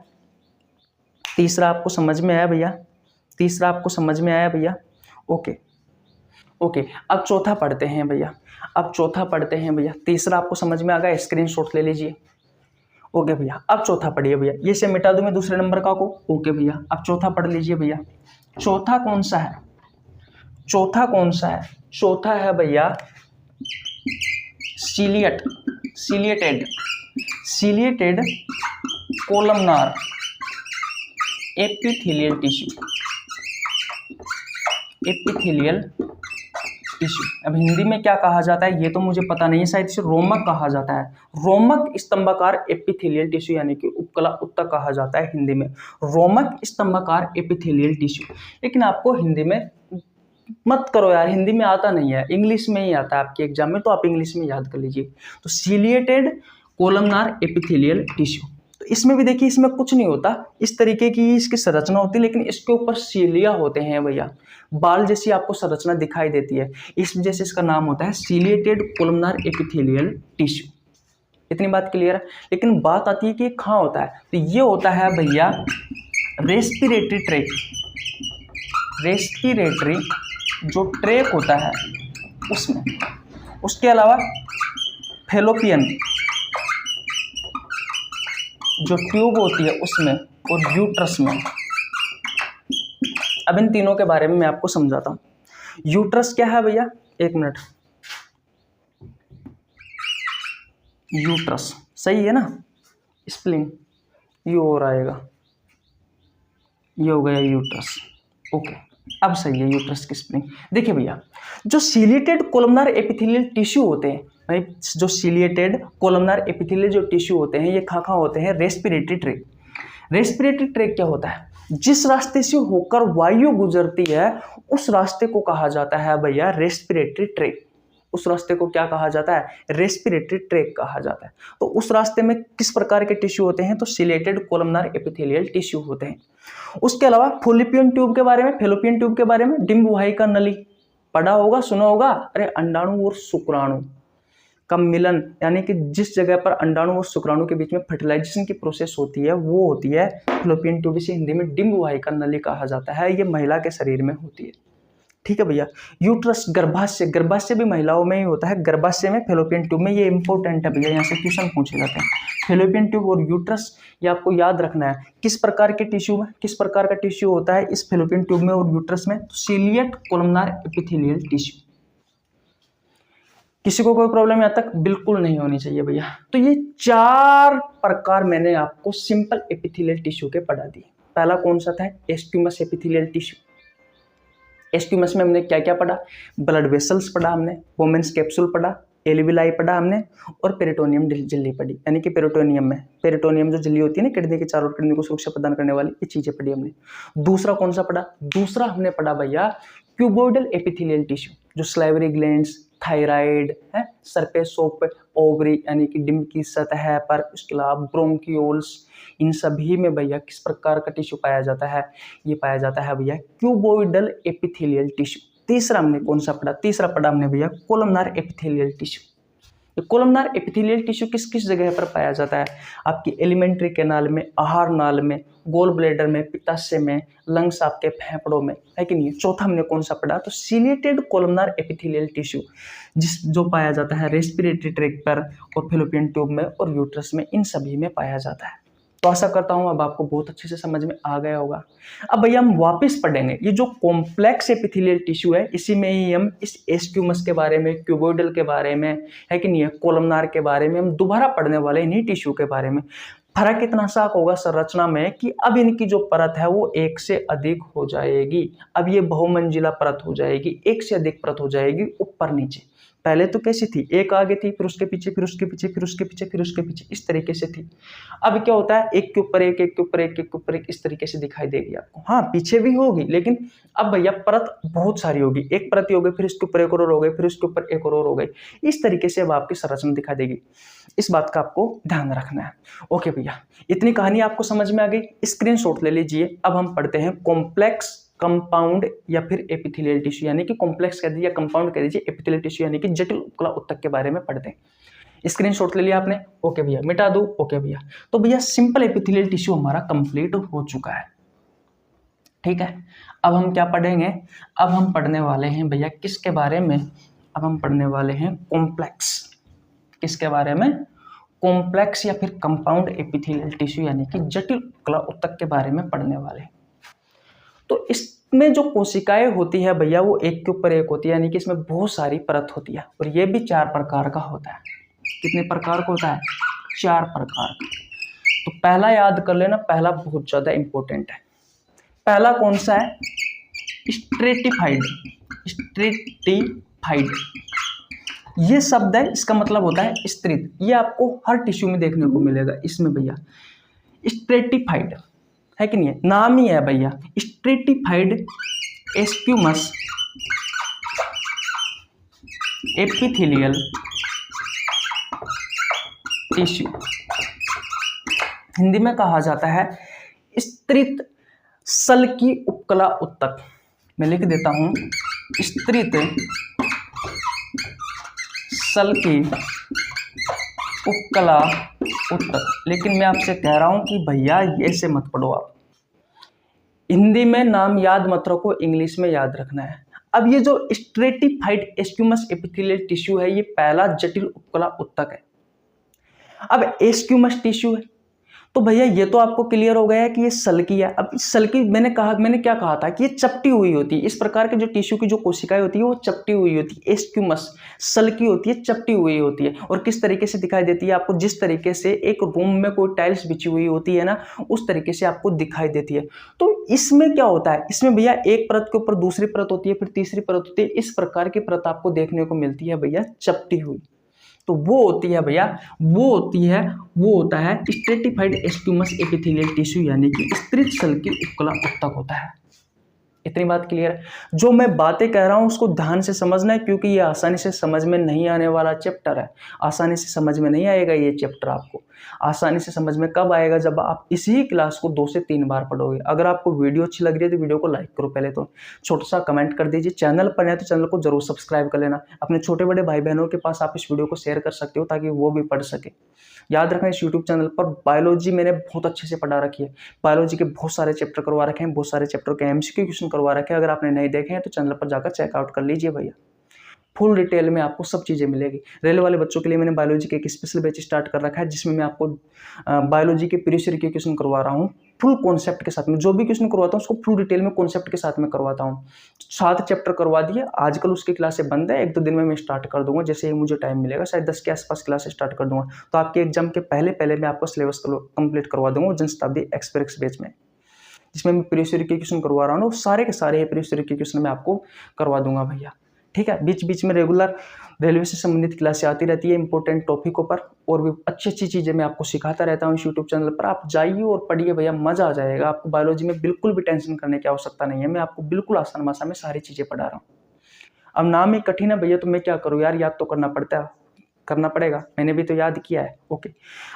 तीसरा आपको समझ में आया भैया? तीसरा आपको समझ में आया भैया? ओके। ओके, अब चौथा पढ़ते हैं भैया, तीसरा आपको समझ में आ गया, स्क्रीनशॉट ले लीजिए। ओके भैया, अब चौथा पढ़िए भैया, ये से मिटा दूं मैं दूसरे नंबर का को। ओके भैया, अब चौथा पढ़ लीजिए भैया। चौथा कौन सा है? चौथा है भैया सीलिएटेड कोलमनार एपिथेलियल टिश्यू। अब हिंदी में क्या कहा जाता है ये तो मुझे पता नहीं है, शायद इसे रोमक कहा जाता है। रोमक स्तंभाकार एपिथेलियल टिश्यू यानी कि उपकला उत्तक कहा जाता है हिंदी में, रोमक स्तंभाकार एपिथेलियल टिश्यू। लेकिन आपको हिंदी में मत करो यार, हिंदी में आता नहीं है, इंग्लिश में ही आता है आपके एग्जाम में, तो आप इंग्लिश में याद कर लीजिए। तो सीलिएटेड कोलमनार एपिथेलियल टिश्यू, तो इसमें भी देखिए, इसमें कुछ नहीं होता, इस तरीके की इसकी संरचना होती है, लेकिन इसके ऊपर सीलिया होते हैं भैया, बाल जैसी आपको संरचना दिखाई देती है, इस वजह से इसका नाम होता है सीलिएटेड कोलमनार एपिथेलियल टिश्यू। इतनी बात क्लियर है। लेकिन बात आती है कि कहाँ होता है, तो ये होता है भैया रेस्पिरेटरी जो ट्रैक होता है उसमें, उसके अलावा फेलोपियन जो ट्यूब होती है उसमें, और यूट्रस में। अब इन तीनों के बारे में मैं आपको समझाता हूं। यूट्रस क्या है भैया, एक मिनट, यूट्रस सही है ना, स्पेलिंग यू और आएगा, ये हो गया यूट्रस। ओके, अब सही है यूट्रस की स्पेलिंग। देखिए भैया, जो सीलिएटेड कोलमनार एपिथेलियल टिश्यू होते हैं भाई, जो सीलिएटेड कोलमनार एपिथेलियल जो टिश्यू होते हैं, ये कहाँ होते हैं, रेस्पिरेटरी ट्रैक। रेस्पिरेटरी ट्रैक क्या होता है, जिस रास्ते से होकर वायु गुजरती है उस रास्ते को कहा जाता है भैया रेस्पिरेटरी ट्रैक। उस रास्ते को क्या कहा जाता है, रेस्पिरेटरी ट्रैक कहा जाता है। तो उस रास्ते में किस प्रकार के टिश्यू होते हैं, तो सीलिएटेड कोलमनार एपिथेलियल टिश्यू होते हैं। उसके अलावा फेलोपियन ट्यूब के बारे में, डिंब वाहिका नली पढ़ा होगा, सुना होगा, अरे अंडाणु और शुक्राणु का मिलन, यानी कि जिस जगह पर अंडाणु और शुक्राणु के बीच में फर्टिलाइजेशन की प्रोसेस होती है वो होती है फेलोपियन ट्यूब, इसे हिंदी में डिंब वाहिका नली कहा जाता है। ये महिला के शरीर में होती है, ठीक है भैया। यूट्रस गर्भाशय भी महिलाओं में ही होता है, गर्भाशय में, फेलोपियन ट्यूब में। ये इंपॉर्टेंट है भैया, यहाँ से क्वेश्चन पूछे जाते हैं। फेलोपियन ट्यूब और यूट्रस, ये आपको याद रखना है। किस प्रकार के टिश्यू में, किस प्रकार का टिश्यू होता है इस फेलोपियन ट्यूब में और यूट्रस में, तो सीलिएट कोलमनार एपिथेलियल टिश्यू। किसी को कोई प्रॉब्लम यहाँ तक बिल्कुल नहीं होनी चाहिए भैया। तो ये 4 प्रकार मैंने आपको सिंपल एपिथेलियल टिश्यू के पढ़ा दिए। पहला कौन सा था, स्क्यूमस एपिथेलियल टिश्यू। स्क्यूमस में हमने क्या क्या पढ़ा, ब्लड वेसल्स पढ़ा हमने, वोमेन्स कैप्सूल पढ़ा, एल्विलाई पढ़ा हमने, और पेरिटोनियम झिल्ली पढ़ी, यानी कि पेरिटोनियम जो झिल्ली होती है ना किडनी के चारों, किडनी को सुरक्षा प्रदान करने वाली, ये चीजें पढ़ी हमने। दूसरा कौन सा पढ़ा, दूसरा हमने पढ़ा भैया क्यूबोइडल एपिथेलियल टिश्यू, जो स्लाइवरी ग्लैंड्स, थायराइड है, सरफेस ऑफ ओवरी यानी कि डिंब की सतह पर, उसके अलावा ब्रोंकियोल्स, इन सभी में भैया किस प्रकार का टिश्यू पाया जाता है, ये पाया जाता है भैया क्यूबोइडल एपिथेलियल टिश्यू। तीसरा हमने कौन सा पढ़ा, तीसरा पढ़ा हमने भैया columnar epithelial tissue. Columnar epithelial tissue किस किस जगह पर पाया जाता है, आपकी एलिमेंट्री कैनाल में, आहार नाल में, गोल ब्लैडर में, पित्ताशय में, लंग्स आपके फेफड़ों में, है कि नहीं। चौथा हमने कौन सा पढ़ा, तो सीलिएटेड कोलमनार एपिथेलियल टिश्यू, जो पाया जाता है रेस्पिरेटरी ट्रैक पर और फेलोपियन ट्यूब में और यूट्रस में, इन सभी में पाया जाता है। तो आशा करता हूं अब आपको बहुत अच्छे से समझ में आ गया होगा। अब भैया हम वापस पढ़ेंगे ये जो कॉम्प्लेक्स एपिथेलियल टिश्यू है, इसी में ही हम इस स्क्यूमस के बारे में, क्यूबोइडल के बारे में, है कि नहीं है, कोलमनार के बारे में हम दोबारा पढ़ने वाले इन्हीं टिश्यू के बारे में। फर्क इतना सा होगा संरचना में कि अब इनकी जो परत है वो एक से अधिक हो जाएगी। अब ये बहुमंजिला परत हो जाएगी, एक से अधिक परत हो जाएगी ऊपर नीचे। पहले तो कैसी थी, एक आगे थी, फिर उसके पीछे, फिर उसके पीछे, फिर उसके पीछे, फिर उसके पीछे, इस तरीके से थी। अब क्या होता है, एक के ऊपर एक, एक के ऊपर एक, एक के ऊपर एक, इस तरीके से दिखाई देगी आपको। हाँ पीछे भी होगी, लेकिन अब भैया परत बहुत सारी होगी, एक परत हो गई, फिर इसके ऊपर एक और हो गई, फिर उसके ऊपर एक और हो गई, इस तरीके से अब आपकी संरचना दिखाई देगी। इस बात का आपको ध्यान रखना है। ओके भैया, इतनी कहानी आपको समझ में आ गई, स्क्रीनशॉट ले लीजिए। अब हम पढ़ते हैं कॉम्प्लेक्स, कंपाउंड या फिर एपिथेलियल टिश्यू, यानी कि कॉम्प्लेक्स कह दीजिए या कंपाउंड कह दीजिए, एपिथेलियल टिश्यू यानी कि जटिल उपकला उत्तक के बारे में पढ़ते हैं। स्क्रीनशॉट ले लिया आपने, ओके भैया, मिटा दो, ओके भैया। तो भैया सिंपल एपिथेलियल टिश्यू हमारा कंप्लीट हो चुका है, ठीक है, अब हम क्या पढ़ेंगे, अब हम पढ़ने वाले हैं भैया किसके बारे में, अब हम पढ़ने वाले हैं कॉम्प्लेक्स। किसके बारे में, कॉम्प्लेक्स या फिर कंपाउंड एपिथेलियल टिश्यू यानी कि जटिल उपकला ऊतक के बारे में पढ़ने वाले हैं। तो इसमें जो कोशिकाएं होती है भैया वो एक के ऊपर एक होती है, यानी कि इसमें बहुत सारी परत होती है और ये भी 4 प्रकार का होता है। कितने प्रकार का होता है, 4 प्रकार का। तो पहला याद कर लेना, पहला बहुत ज्यादा इंपॉर्टेंट है। पहला कौन सा है, स्ट्रेटिफाइड। स्ट्रेटिफाइड ये शब्द है, इसका मतलब होता है स्तरित। ये आपको हर टिश्यू में देखने को मिलेगा इसमें भैया, स्ट्रेटिफाइड है कि नहीं है, नाम ही है भैया स्ट्रेटिफाइड एस्क्यूमस एपिथेलियल टिश्यू। हिंदी में कहा जाता है स्तरित सल्की उपकला ऊतक। मैं लिख देता हूं, स्तरित सल्की उपकला ऊतक। लेकिन मैं आपसे कह रहा हूं कि भैया ऐसे मत पढ़ो आप, हिंदी में नाम याद मत रखो, इंग्लिश में याद रखना है। अब ये जो स्ट्रेटिफाइड एस्क्यूमस एपिथेलियल टिश्यू है ये पहला जटिल उपकला ऊतक है। अब एस्क्यूमस टिश्यू है तो भैया ये तो आपको क्लियर हो गया है कि ये सल्की है। अब सल्की मैंने क्या कहा था कि ये चपटी हुई होती है। इस प्रकार के जो टिश्यू की जो कोशिकाएं होती है वो चपटी हुई होती है। एस्क्यूमस सल्की होती है, चपटी हुई होती है। और किस तरीके से दिखाई देती है आपको, जिस तरीके से एक रूम में कोई टाइल्स बिछी हुई होती है ना, उस तरीके से आपको दिखाई देती है। तो इसमें क्या होता है, इसमें भैया एक परत के ऊपर दूसरी परत होती है, फिर तीसरी परत होती है। इस प्रकार की परत आपको देखने को मिलती है भैया चपटी हुई। तो वो होती है भैया, वो होता है स्ट्रेटिफाइड एस्क्यूमस एपिथेलियल टिश्यू यानी कि स्तरित सल्की उपकला ऊतक होता है। इतनी बात क्लियर है। जो मैं बातें कह रहा हूं उसको ध्यान से समझना है, क्योंकि ये आसानी से समझ में नहीं आने वाला चैप्टर है। आसानी से समझ में नहीं आएगा ये चैप्टर, आपको आसानी से समझ में कब आएगा, जब आप इसी क्लास को 2 से 3 बार पढ़ोगे। अगर आपको वीडियो अच्छी लग रही है तो वीडियो को लाइक करो, पहले तो छोटा सा कमेंट कर दीजिए। चैनल पर है तो चैनल को जरूर सब्सक्राइब कर लेना। अपने छोटे बड़े भाई बहनों के पास आप इस वीडियो को शेयर कर सकते हो ताकि वो भी पढ़ सके। याद रखना, इस यूट्यूब चैनल पर बायोलॉजी मैंने बहुत अच्छे से पढ़ा रखी है। बायोलॉजी के बहुत सारे चैप्टर करवा रखे हैं, बहुत सारे चैप्टर के एमसीक्यू क्वेश्चन करवा रखे हैं। अगर आपने नहीं देखे हैं तो चैनल पर जाकर चेकआउट कर लीजिए भैया। फुल डिटेल में आपको सब चीज़ें मिलेगी। रेल वाले बच्चों के लिए मैंने बायोलॉजी के एक स्पेशल बैच स्टार्ट कर रखा है, जिसमें मैं आपको बायोलॉजी के प्रीवियस ईयर के क्वेश्चन करवा रहा हूँ फुल कॉन्सेप्ट के साथ में। जो भी क्वेश्चन करवाता हूँ उसको फुल डिटेल में कॉन्सेप्ट के साथ में करवाता हूँ। 7 चैप्टर करवा दिए, आजकल उसकी क्लासें बंद है। 1-2 दिन में मैं स्टार्ट कर दूंगा, जैसे ही मुझे टाइम मिलेगा। शायद 10 के आसपास क्लासेस स्टार्ट कर दूंगा। तो आपके एग्जाम के पहले मैं आपको सिलेबस कंप्लीट करवा दूंगा जनशताब्दी एक्सप्रेस बैच में, जिसमें मैं प्रीवियस ईयर के क्वेश्चन करवा रहा हूँ। सारे के सारे प्रीवियस ईयर के क्वेश्चन मैं आपको करवा दूंगा भैया। ठीक है, बीच बीच में रेगुलर रेलवे से संबंधित क्लासें आती रहती है इंपॉर्टेंट टॉपिकों पर, और भी अच्छी चीज़ें मैं आपको सिखाता रहता हूँ इस यूट्यूब चैनल पर। आप जाइए और पढ़िए भैया, मज़ा आ जाएगा आपको। बायोलॉजी में बिल्कुल भी टेंशन करने की आवश्यकता नहीं है। मैं आपको बिल्कुल आसान भाषा में सारी चीज़ें पढ़ा रहा हूँ। अब नाम ही कठिन है भैया, तो मैं क्या करूँ यार, याद तो करना पड़ेगा। मैंने भी तो याद किया है। ओके,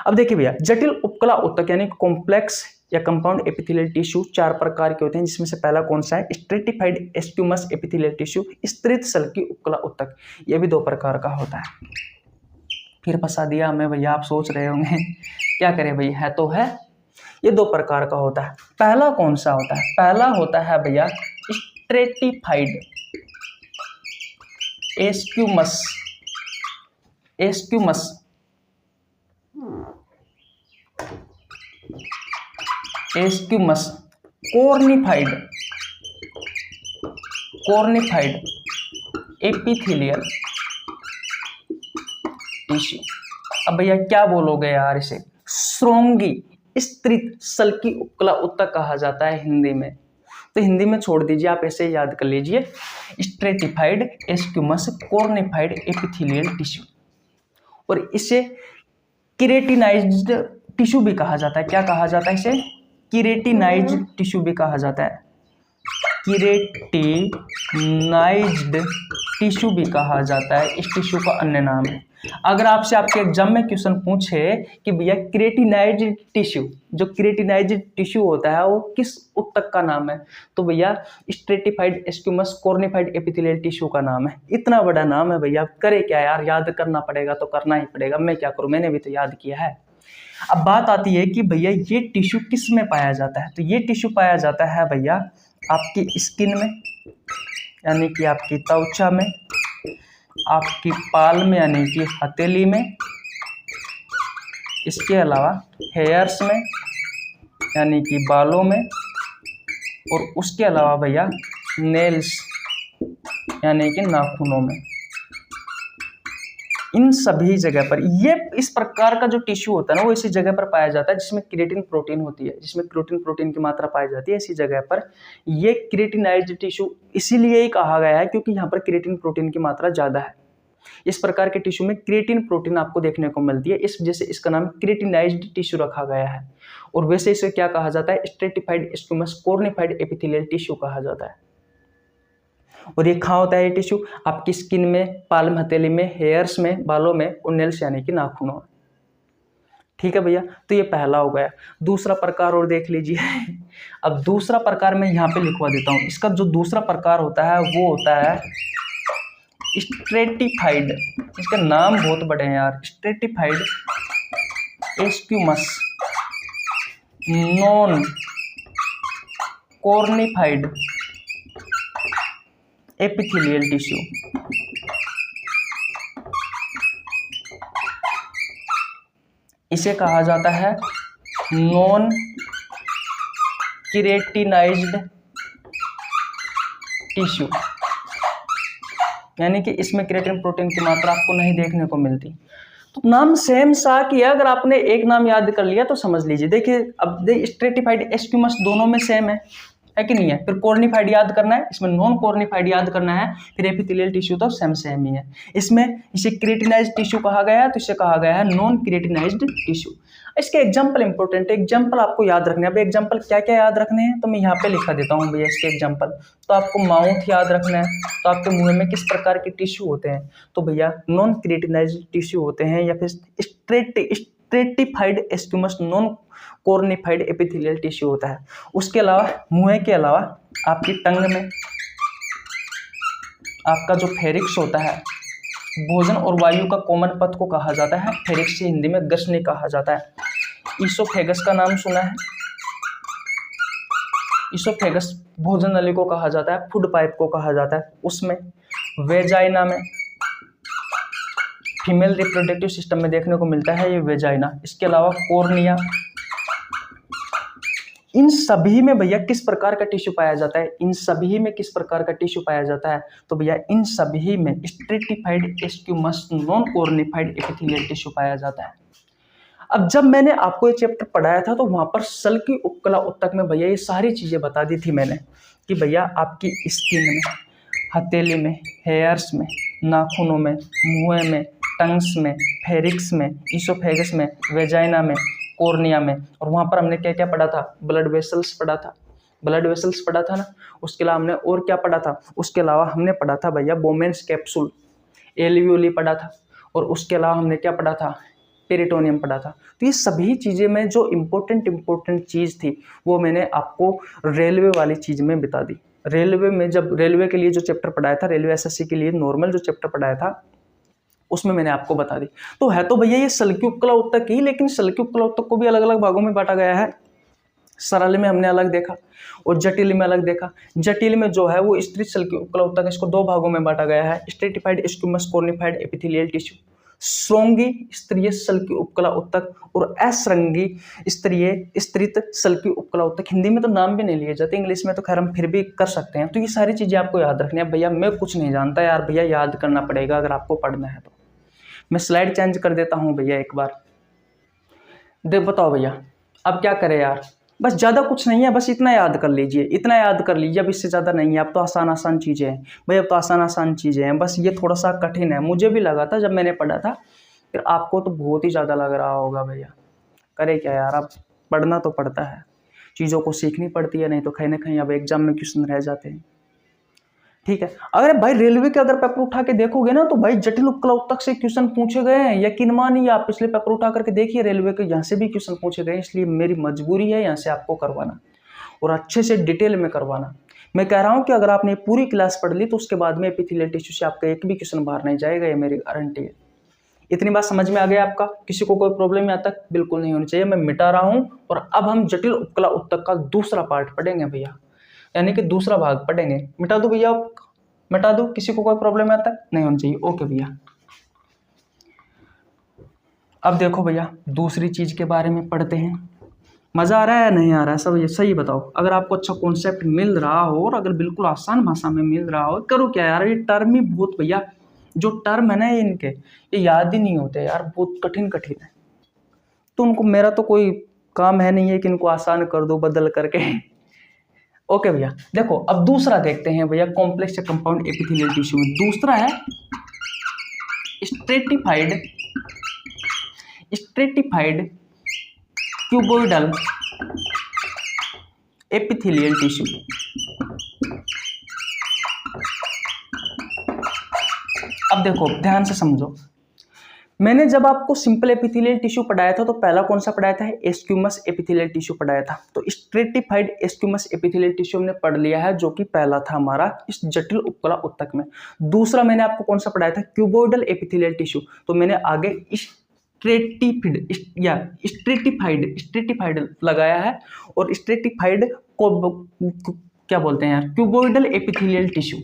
अब देखिए भैया, जटिल उपकला ऊतक यानी कॉम्प्लेक्स या कंपाउंड एपिथेलियल टिश्यू 4 प्रकार के होते हैं, जिसमें से पहला कौन सा है, स्ट्रेटिफाइड एस्क्यूमस एपिथेलियल टिश्यू, स्तरित सल्की उपकला ऊतक। ये भी 2 प्रकार का होता है। फिर फंसा दिया हमें भैया, आप सोच रहे होंगे क्या करें भैया, है तो है। ये 2 प्रकार का होता है। पहला कौन सा होता है, पहला होता है भैया स्ट्रेटिफाइड एस्क्यूमस कॉर्निफाइड एपिथेलियल टिश्यू। अब भैया क्या बोलोगे यार, इसे श्रोंगी स्तरित सल्की उपकला ऊतक कहा जाता है हिंदी में। तो हिंदी में छोड़ दीजिए, आप ऐसे याद कर लीजिए, स्ट्रेटिफाइड एस्क्यूमस कॉर्निफाइड एपिथेलियल टिश्यू। और इसे केराटिनाइज्ड टिश्यू भी कहा जाता है। क्या कहा जाता है इसे, केराटिनाइज्ड टिश्यू भी कहा जाता है। केराटिनाइज्ड टिश्यू भी कहा जाता है, इस टिश्यू का अन्य नाम है। अगर आपसे आपके एग्जाम में क्वेश्चन पूछे कि भैया केराटिनाइज्ड टिश्यू, जो केराटिनाइज्ड टिश्यू होता है वो किस ऊतक का नाम है, तो भैया स्ट्रेटिफाइड एस्क्यूमस कॉर्निफाइड एपिथेलियल टिश्यू का नाम है। इतना बड़ा नाम है भैया, करे क्या यार, याद करना पड़ेगा तो करना ही पड़ेगा। मैं क्या करूं, मैंने भी तो याद किया है। अब बात आती है कि भैया ये टिश्यू किस में पाया जाता है, तो ये टिश्यू पाया जाता है भैया आपकी स्किन में यानी कि आपकी त्वचा में, आपकी पाल में यानी कि हथेली में, इसके अलावा हेयर्स में यानी कि बालों में, और उसके अलावा भैया नेल्स यानी कि नाखूनों में। इन सभी जगह पर ये इस प्रकार का जो टिश्यू होता है ना वो इसी जगह पर पाया जाता है जिसमें क्रिएटिन प्रोटीन होती है, जिसमें प्रोटीन की मात्रा पाई जाती है। इसी जगह पर ये क्रिएटिनाइज्ड टिश्यू इसीलिए ही कहा गया है क्योंकि यहाँ पर क्रिएटिन प्रोटीन की मात्रा ज़्यादा है। इस प्रकार के टिश्यू में क्रिएटिन प्रोटीन आपको देखने को मिलती है, इस वजह से इसका नाम क्रिएटिनाइज्ड टिश्यू रखा गया है। और वैसे इसे क्या कहा जाता है? स्ट्रेटिफाइड स्क्विमस कॉर्निफाइड एपिथेलियल टिश्यू कहा जाता है। और ये कहाँ होता है ये टिश्यू? आपकी स्किन में, पाल में, हथेली में, हेयर्स में, बालों में और नेल्स यानी कि नाखूनों में। ठीक है भैया, तो ये पहला हो गया। दूसरा प्रकार और देख लीजिए। अब दूसरा प्रकार मैं यहाँ पे लिखवा देता हूँ। इसका जो दूसरा प्रकार होता है वो होता है स्ट्रेटिफाइड। इसका नाम बहुत बड़े हैं यार। Stratified squamous non cornified epithelial tissue. इसे कहा जाता है नॉन क्रिएटिनाइज्ड टिश्यू, यानी कि इसमें क्रिएटिन प्रोटीन की मात्रा आपको नहीं देखने को मिलती। तो नाम सेम सा किया, अगर आपने एक नाम याद कर लिया तो समझ लीजिए। देखिए अब स्ट्रेटिफाइड स्क्विमस दोनों में सेम है कि नहीं है? फिर कॉर्निफाइड याद करना है, इसमें नॉन कॉर्निफाइड याद करना है, फिर एपिथेलियल टिश्यू तो सेम ही है। इसमें इसे क्रिएटिनाइज्ड टिश्यू कहा गया है तो इसे कहा गया है नॉन क्रिएटिनाइज्ड टिश्यू। इसके एग्जाम्पल इंपॉर्टेंट है, एग्जाम्पल आपको याद रखने हैं। अब एग्जाम्पल क्या क्या याद रखने हैं तो मैं यहाँ पे लिखा देता हूँ भैया इसके एग्जाम्पल। तो आपको माउथ याद रखना है, तो आपके मुंह में किस प्रकार के टिश्यू होते हैं? तो भैया नॉन क्रिएटिनाइज्ड टिश्यू होते हैं, या फिर stratified squamous non cornified epithelial tissue होता है। उसके अलावा मुंह के अलावा आपकी टंग में आपका जो फेरिक्स होता है, भोजन और वायु का कॉमन पथ को कहा जाता है फेरिक्स, से हिंदी में ग्रसनी कहा जाता है। ईसोफेगस का नाम सुना है? ईसोफेगस भोजन नली को कहा जाता है, फूड पाइप को कहा जाता है। उसमें वेजाइना में, फीमेल रिप्रोडक्टिव सिस्टम में देखने को मिलता है ये वेजाइना। इसके अलावा कॉर्निया। इन सभी में भैया किस प्रकार का टिश्यू पाया जाता है? इन सभी में किस प्रकार का टिश्यू पाया जाता है? तो भैया इन सभी में stratified squamous non cornified epithelial tissue पाया जाता है। अब जब मैंने आपको ये चैप्टर पढ़ाया था तो वहां पर सल की उपकला उत्तक में भैया ये सारी चीजें बता दी थी मैंने कि भैया आपकी स्किन में, हथेली में, हेयर्स में, नाखूनों में, मुंह में, टंग्स में, फेरिक्स में, ईसोफेगस में, वेजाइना में, कॉर्निया में। और वहाँ पर हमने क्या क्या पढ़ा था? ब्लड वेसल्स पढ़ा था, ब्लड वेसल्स पढ़ा था ना। उसके अलावा हमने और क्या पढ़ा था? उसके अलावा हमने पढ़ा था भैया बोमेन्स कैप्सूल, एल्वियोली पढ़ा था। और उसके अलावा हमने क्या पढ़ा था? पेरिटोनियम पढ़ा था। तो ये सभी चीज़ें में जो इम्पोर्टेंट चीज़ थी वो मैंने आपको रेलवे वाली चीज़ में बता दी। रेलवे में जब रेलवे के लिए जो चैप्टर पढ़ाया था, रेलवे एसएससी के लिए नॉर्मल जो चैप्टर पढ़ाया था उसमें मैंने आपको बता दी। तो है तो भैया ये सल्की उपकला उत्तक ही, लेकिन सल्की उपकला उत्तक को भी अलग अलग भागों में बांटा गया है। सरल में हमने अलग देखा और जटिल में अलग देखा। जटिल में जो है वो स्त्री सल्की उपकला उत्तक, इसको दो भागों में बांटा गया है, स्ट्रेटिफाइड स्क्विमस कॉर्निफाइड एपिथेलियल टिश्यू। श्रोंगी स्तरीय सल्की उपकला उत्तक और असरंगी स्तरीय स्तरित सल्की उपकला उत्तक। हिंदी में तो नाम भी नहीं लिए जाते, इंग्लिश में तो खैर हम फिर भी कर सकते हैं। तो ये सारी चीजें आपको याद रखनी है। भैया मैं कुछ नहीं जानता यार, भैया याद करना पड़ेगा अगर आपको पढ़ना है तो। मैं स्लाइड चेंज कर देता हूँ भैया एक बार। देख बताओ भैया अब क्या करें यार? बस ज़्यादा कुछ नहीं है, बस इतना याद कर लीजिए, इतना याद कर लीजिए। अब इससे ज़्यादा नहीं है। अब तो आसान चीज़ें हैं भैया, अब तो आसान चीज़ें हैं। बस ये थोड़ा सा कठिन है, मुझे भी लगा था जब मैंने पढ़ा था। फिर आपको तो बहुत ही ज़्यादा लग रहा होगा भैया। करे क्या यार, अब पढ़ना तो पड़ता है, चीज़ों को सीखनी पड़ती है, नहीं तो कहीं ना कहीं अब एग्जाम में क्वेश्चन रह जाते हैं। ठीक है, अगर भाई रेलवे के अगर पेपर उठा के देखोगे ना तो भाई जटिल उपकला उत्तक से क्वेश्चन पूछे गए हैं। यकीन मानिए आप पिछले पेपर उठा करके देखिए, रेलवे के यहाँ से भी क्वेश्चन पूछे गए। इसलिए मेरी मजबूरी है यहाँ से आपको करवाना और अच्छे से डिटेल में करवाना। मैं कह रहा हूँ कि अगर आपने पूरी क्लास पढ़ ली तो उसके बाद में एपिथेलियल टिश्यू से आपका एक भी क्वेश्चन बाहर नहीं जाएगा, ये मेरी गारंटी है। इतनी बात समझ में आ गया आपका? किसी को कोई प्रॉब्लम यहाँ तक बिल्कुल नहीं होनी चाहिए। मैं मिटा रहा हूँ और अब हम जटिल उपकला उत्तक का दूसरा पार्ट पढ़ेंगे भैया। यानी कि दूसरा भाग पढ़ेंगे। मिटा दूं भैया, मिटा दूं, किसी को कोई प्रॉब्लम आता है? नहीं होनी चाहिए। ओके भैया, अब देखो भैया दूसरी चीज के बारे में पढ़ते हैं। मजा आ रहा है या नहीं आ रहा है? सब ये सही बताओ। अगर आपको अच्छा कॉन्सेप्ट मिल रहा हो और अगर बिल्कुल आसान भाषा में मिल रहा हो, करो क्या यार, ये टर्म ही बहुत भैया, जो टर्म है ना इनके, ये याद ही नहीं होते यार, बहुत कठिन कठिन है। तो उनको, मेरा तो कोई काम है नहीं है कि इनको आसान कर दो बदल करके। ओके भैया, देखो अब दूसरा देखते हैं भैया, कॉम्प्लेक्स या कंपाउंड एपिथेलियल टिश्यू में दूसरा है स्ट्रेटिफाइड क्यूबोइडल एपिथेलियल टिश्यू। अब देखो ध्यान से समझो, मैंने जब आपको सिंपल एपिथेलियल टिश्यू पढ़ाया था तो पहला कौन सा पढ़ाया था? एस्क्यूमस एपिथेलियल टिश्यू पढ़ाया था। तो स्ट्रेटिफाइड एस्क्यूमस एपिथेलियल टिश्यू हमने पढ़ लिया है, जो कि पहला था हमारा इस जटिल उपकला उत्तक में। दूसरा मैंने आपको कौन सा पढ़ाया था? Cuboidal epithelial tissue. तो मैंने आगे स्ट्रेटिफाइड लगाया है, और स्ट्रेटिफाइड को क्या बोलते हैं यार? Cuboidal epithelial tissue.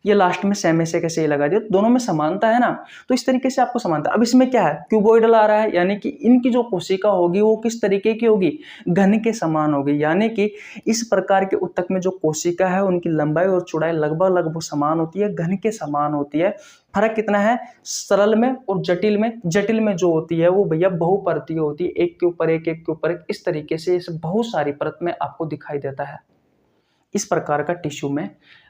ये लास्ट में सेम ऐसे कैसे ये लगा दिया, दोनों में समानता है ना, तो इस तरीके से आपको समानता। अब इसमें क्या है? क्यूबोइडल आ रहा है, यानी कि इनकी जो कोशिका होगी वो किस तरीके की होगी? घन के समान होगी। यानी कि इस प्रकार के उत्तक में जो कोशिका है उनकी लंबाई और चौड़ाई लगभग समान होती है, घन के समान होती है। फर्क कितना है सरल में और जटिल में? जटिल में जो होती है वो भैया बहुपरतीय होती है, एक के ऊपर एक, एक के ऊपर एक, इस तरीके से इस बहुत सारी परत में आपको दिखाई देता है। इस प्रकार का टिश्यू में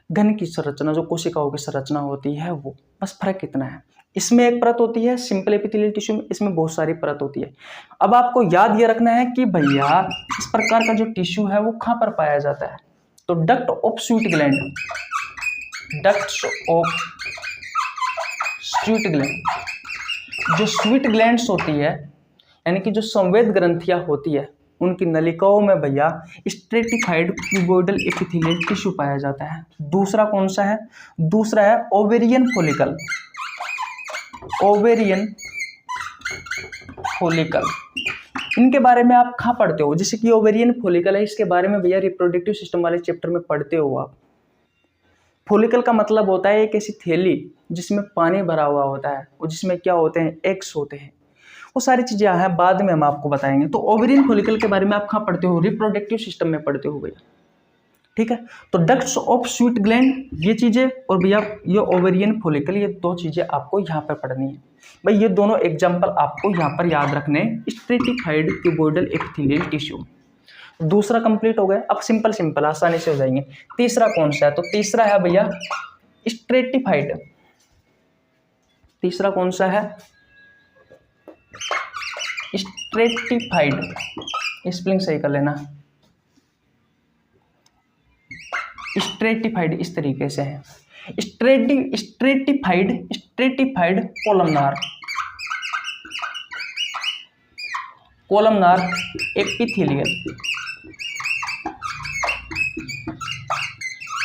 घन की संरचना, जो कोशिकाओं की संरचना होती है वो, बस फर्क कितना है, इसमें एक परत होती है सिंपल एपिथेलियल टिश्यू में, इसमें बहुत सारी परत होती है। अब आपको याद ये रखना है कि भैया इस प्रकार का जो टिश्यू है वो कहां पर पाया जाता है? तो duct of sweet gland, ducts of sweet gland, जो स्वीट ग्लैंड्स होती है यानी कि जो संवेद ग्रंथियां होती है, उनकी नलिकाओं में भैया स्ट्रेटिफाइड क्यूबोइडल एपिथेलियल टिश्यू पाया जाता है। दूसरा कौन सा है? दूसरा है ओवेरियन फॉलिकल। ओवेरियन फॉलिकल, इनके बारे में आप कहाँ पढ़ते हो? जैसे कि ओवेरियन फॉलिकल है, इसके बारे में भैया रिप्रोडक्टिव सिस्टम वाले चैप्टर में पढ़ते हो आप। फॉलिकल का मतलब होता है एक ऐसी थैली जिसमें पानी भरा हुआ होता है और जिसमें क्या होते हैं? एग्स होते हैं। वो सारी चीजें हैं, बाद में हम आपको बताएंगे। तो ओवेरियन फॉलिकल के बारे में आप कहाँ पढ़ते हो? रिप्रोडक्टिव सिस्टम में पढ़ते हो भैया, ठीक है। तो डक्ट्स ऑफ स्वीट ग्लैंड ये चीजें, और भैया ये ओवेरियन फॉलिकल, ये दो चीजें आपको यहाँ पर पढ़नी है भाई। ये दोनों एग्जाम्पल आपको यहाँ पर याद रखने, स्ट्रेटिफाइड क्यूबोइडल एपिथेलियल टिश्यू। दूसरा कंप्लीट हो गया। अब सिंपल सिंपल आसानी से हो जाएंगे। तीसरा कौन सा है? तो तीसरा है भैया स्ट्रेटिफाइड। तीसरा कौन सा है? स्ट्रेटिफाइड, स्पेलिंग सही कर लेना। स्ट्रेटिफाइड इस तरीके से है, स्ट्रेटिफाइड कोलमनार एपिथेलियल।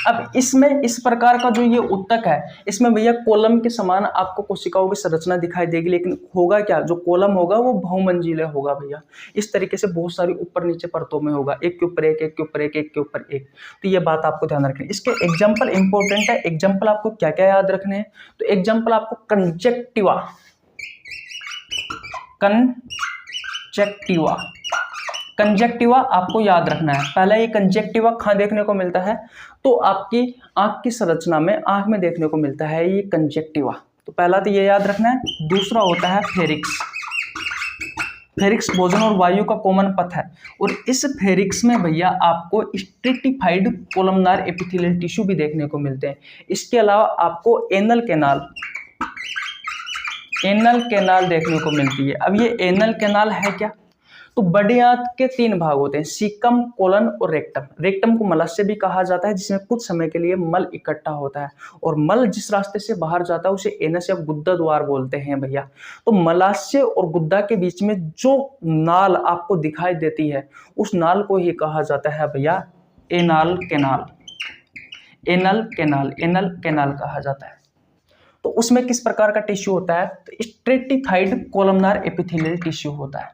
अब इसमें इस प्रकार का जो ये उत्तक है, इसमें भैया कॉलम के समान आपको कोशिकाओं की संरचना दिखाई देगी, लेकिन होगा क्या? जो कॉलम होगा वो बहुमंजिले होगा भैया। इस तरीके से बहुत सारी ऊपर नीचे परतों में होगा, एक के ऊपर एक, एक के ऊपर एक, एक के ऊपर एक। तो ये बात आपको ध्यान रखनी है। इसके एग्जाम्पल इंपॉर्टेंट है। एग्जाम्पल आपको क्या क्या याद रखने हैं? तो एग्जाम्पल आपको कंजक्टिवा, कंजक्टिवा आपको याद रखना है। पहला ये कंजक्टिवा कहाँ देखने को मिलता है? तो आपकी आंख की संरचना में, आंख में देखने को मिलता है ये कंजक्टिवा। तो पहला तो ये याद रखना है। दूसरा होता है फेरिक्स। फेरिक्स भोजन और वायु का कॉमन पथ है, और इस फेरिक्स में भैया आपको स्ट्रेटिफाइड कोलमनार एपिथेलियल टिश्यू भी देखने को मिलते हैं। इसके अलावा आपको एनल कैनाल देखने को मिलती है। अब ये एनल कैनाल है क्या? तो बड़े आंत के 3 भाग होते हैं, सीकम, कोलन और रेक्टम। रेक्टम को मलस्य भी कहा जाता है, जिसमें कुछ समय के लिए मल इकट्ठा होता है, और मल जिस रास्ते से बाहर जाता है उसे एनस या गुद्दा द्वार बोलते हैं भैया। तो मलाशय और गुद्दा के बीच में जो नाल आपको दिखाई देती है, उस नाल को ही कहा जाता है भैया एनल कैनाल कहा जाता है। तो उसमें किस प्रकार का टिश्यू होता है? तो स्ट्रेटिफाइड कोलमनार एपिथेलियल टिश्यू होता है।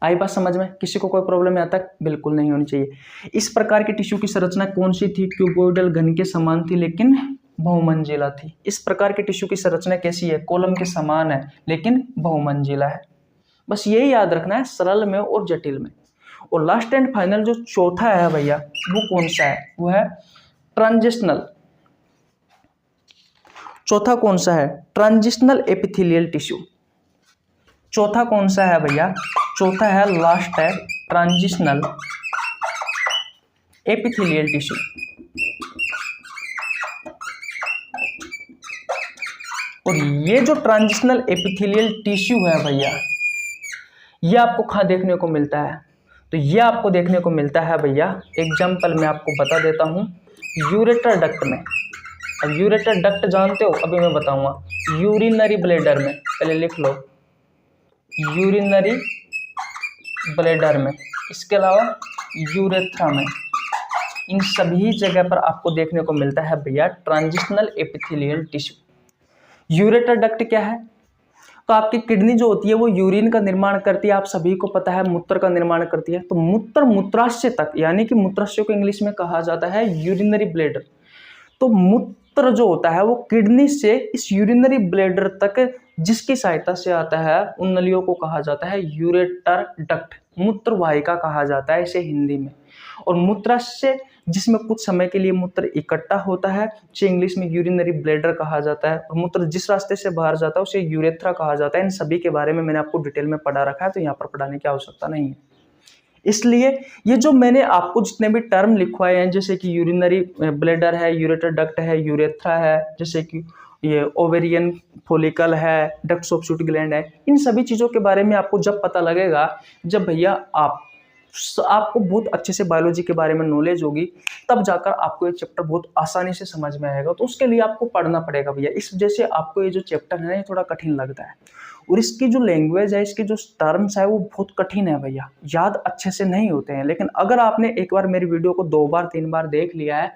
आई बात समझ में? किसी को कोई प्रॉब्लम यहाँ तक? बिल्कुल नहीं होनी चाहिए। इस प्रकार की टिश्यू की संरचना कौन सी थी? क्यूबोइडल घन के समान थी लेकिन बहुमंजिला थी। इस प्रकार की टिश्यू की संरचना कैसी है? कॉलम के समान है लेकिन बहुमंजिला है। बस यही याद रखना है, सरल में और जटिल में। और लास्ट एंड फाइनल जो चौथा है भैया, वो कौन सा है? वो है ट्रांजिशनल। चौथा कौन सा है? Transitional epithelial tissue. चौथा कौन सा है भैया? चौथा है, लास्ट है, ट्रांजिशनल एपिथेलियल टिश्यू। और ये जो ट्रांजिशनल एपिथेलियल टिश्यू है भैया, ये आपको कहाँ देखने को मिलता है? तो ये आपको देखने को मिलता है भैया, एग्जाम्पल मैं आपको बता देता हूँ, यूरेटर डक्ट में। अब यूरेटर डक्ट जानते हो? अभी मैं बताऊंगा। यूरिनरी ब्लैडर में, पहले लिख लो, यूरिनरी ब्लैडर में, इसके अलावा यूरेथ्रा में, इन सभी जगह पर आपको देखने को मिलता है भैया transitional epithelial tissue. Ureter duct क्या है? तो आपकी किडनी जो होती है वो यूरिन का निर्माण करती है, आप सभी को पता है, मूत्र का निर्माण करती है। तो मूत्र मूत्राशय तक, यानी कि मूत्राशय को इंग्लिश में कहा जाता है यूरिनरी ब्लैडर। तो मूत्र जो होता है वो किडनी से इस यूरिनरी ब्लैडर तक जिसकी सहायता से आता है, उन नलियों को कहा जाता है यूरेटर डक्ट, मूत्र वाहिका कहा जाता है इसे हिंदी में। और मूत्राशय जिसमें कुछ समय के लिए मूत्र इकट्ठा होता है, उसे इंग्लिश में यूरिनरी ब्लैडर कहा जाता है। और मूत्र जिस रास्ते से बाहर जाता है उसे यूरेथ्रा कहा जाता है। इन सभी के बारे में मैंने आपको डिटेल में पढ़ा रखा है, तो यहाँ पर पढ़ाने की आवश्यकता नहीं है। इसलिए ये जो मैंने आपको जितने भी टर्म लिखवाए हैं, जैसे कि यूरिनरी ब्लैडर है, यूरेटर डक्ट है, यूरेथ्रा है, जैसे कि ये ओवेरियन फॉलिकल है, डक्ट ऑफ शूट ग्लैंड है, इन सभी चीज़ों के बारे में आपको जब पता लगेगा, जब भैया आपको बहुत अच्छे से बायोलॉजी के बारे में नॉलेज होगी, तब जाकर आपको ये चैप्टर बहुत आसानी से समझ में आएगा। तो उसके लिए आपको पढ़ना पड़ेगा भैया। इस वजह से आपको ये जो चैप्टर है ये थोड़ा कठिन लगता है। और इसकी जो लैंग्वेज है, इसके जो टर्म्स है वो बहुत कठिन है भैया, याद अच्छे से नहीं होते हैं। लेकिन अगर आपने एक बार मेरी वीडियो को 2 बार 3 बार देख लिया है,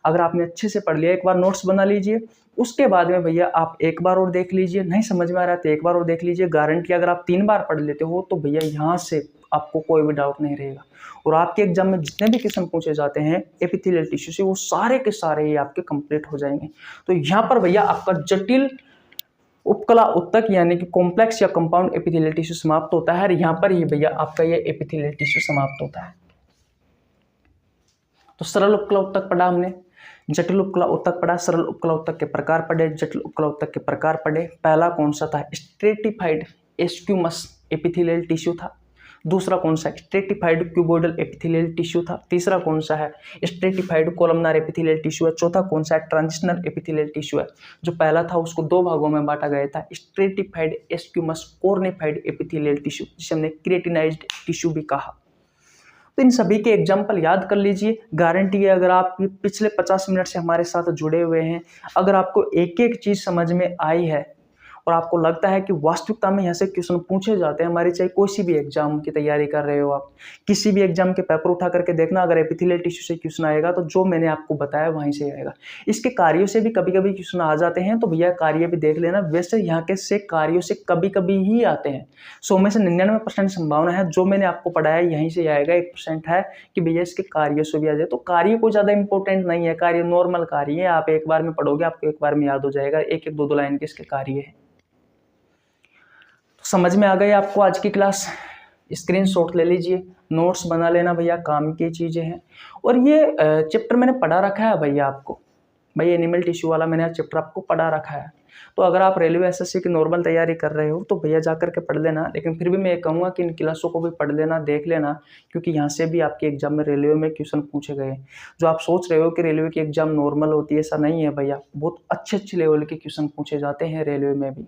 अगर आपने अच्छे से पढ़ लिया, एक बार नोट्स बना लीजिए, उसके बाद में भैया आप एक बार और देख लीजिए, नहीं समझ में आ रहा है तो एक बार और देख लीजिए। गारंटी अगर आप 3 बार पढ़ लेते हो तो भैया यहाँ से आपको कोई भी डाउट नहीं रहेगा। और आपके एग्जाम में जितने भी क्वेश्चन पूछे जाते हैं एपिथेलियल टिश्यू से, वो सारे के सारे ही आपके कंप्लीट हो जाएंगे। तो यहाँ पर भैया आपका जटिल उपकला उत्तक यानी कि कॉम्प्लेक्स या कंपाउंड एपिथेलियल टिश्यू समाप्त होता है। और यहाँ पर ही भैया आपका ये एपिथेलियल टिश्यू समाप्त होता है। तो सरल उपकला उत्तक पढ़ा हमने, जटिल उपकला उत्तक पढ़ा, सरल उपकला उत्तक के प्रकार पढ़े, जटिल उपकला उत्तक के प्रकार पढ़े। पहला कौन सा था? स्ट्रेटिफाइड एस्क्यूमस एपिथेलियल टिश्यू था। दूसरा कौन सा? स्ट्रेटिफाइड क्यूबोइडल एपिथेलियल टिश्यू था। तीसरा कौन सा है? स्ट्रेटिफाइड कोलमनार एपिथेलियल टिश्यू है। चौथा कौन सा है? ट्रांजिशनल एपिथेलियल टिश्यू है। जो पहला था उसको 2 भागों में बांटा गया था, स्ट्रेटिफाइड एस्क्यूमस कॉर्निफाइड एपिथेलियल टिश्यू, जिसे हमने क्रिएटिनाइज्ड टिश्यू भी कहा। तो इन सभी के एग्जाम्पल याद कर लीजिए। गारंटी है, अगर आप पिछले 50 मिनट से हमारे साथ जुड़े हुए हैं, अगर आपको एक एक चीज समझ में आई है और आपको लगता है कि वास्तविकता में यहाँ से क्वेश्चन पूछे जाते हैं, हमारे चाहे कोई सी भी एग्जाम की तैयारी कर रहे हो, आप किसी भी एग्जाम के पेपर उठा करके देखना, अगर एपिथेलियल टिश्यू से क्वेश्चन आएगा तो जो मैंने आपको बताया वहीं से आएगा। इसके कार्यों से भी कभी कभी क्वेश्चन आ जाते हैं, तो भैया कार्य भी देख लेना। वैसे यहाँ के से कार्यों से कभी कभी ही आते हैं। 100 में से 99% संभावना है जो मैंने आपको पढ़ाया यहीं से आएगा। 1% है कि भैया इसके कार्यों से भी आ जाए। तो कार्य को ज्यादा इंपॉर्टेंट नहीं है, कार्य नॉर्मल कार्य है, आप एक बार में पढ़ोगे आपको एक बार में याद हो जाएगा। एक एक 2 लाइन के इसके कार्य है। समझ में आ गई आपको आज की क्लास? स्क्रीनशॉट ले लीजिए, नोट्स बना लेना भैया, काम की चीज़ें हैं। और ये चैप्टर मैंने पढ़ा रखा है भैया आपको, भैया एनिमल टिश्यू वाला मैंने चैप्टर आपको पढ़ा रखा है। तो अगर आप रेलवे एसएससी की नॉर्मल तैयारी कर रहे हो तो भैया जा करके पढ़ लेना। लेकिन फिर भी मैं ये कहूँगा कि इन क्लासों को भी पढ़ लेना, देख लेना, क्योंकि यहाँ से भी आपके एग्जाम में रेलवे में क्वेश्चन पूछे गए। जो आप सोच रहे हो कि रेलवे की एग्जाम नॉर्मल होती है, ऐसा नहीं है भैया, बहुत अच्छे लेवल के क्वेश्चन पूछे जाते हैं रेलवे में भी।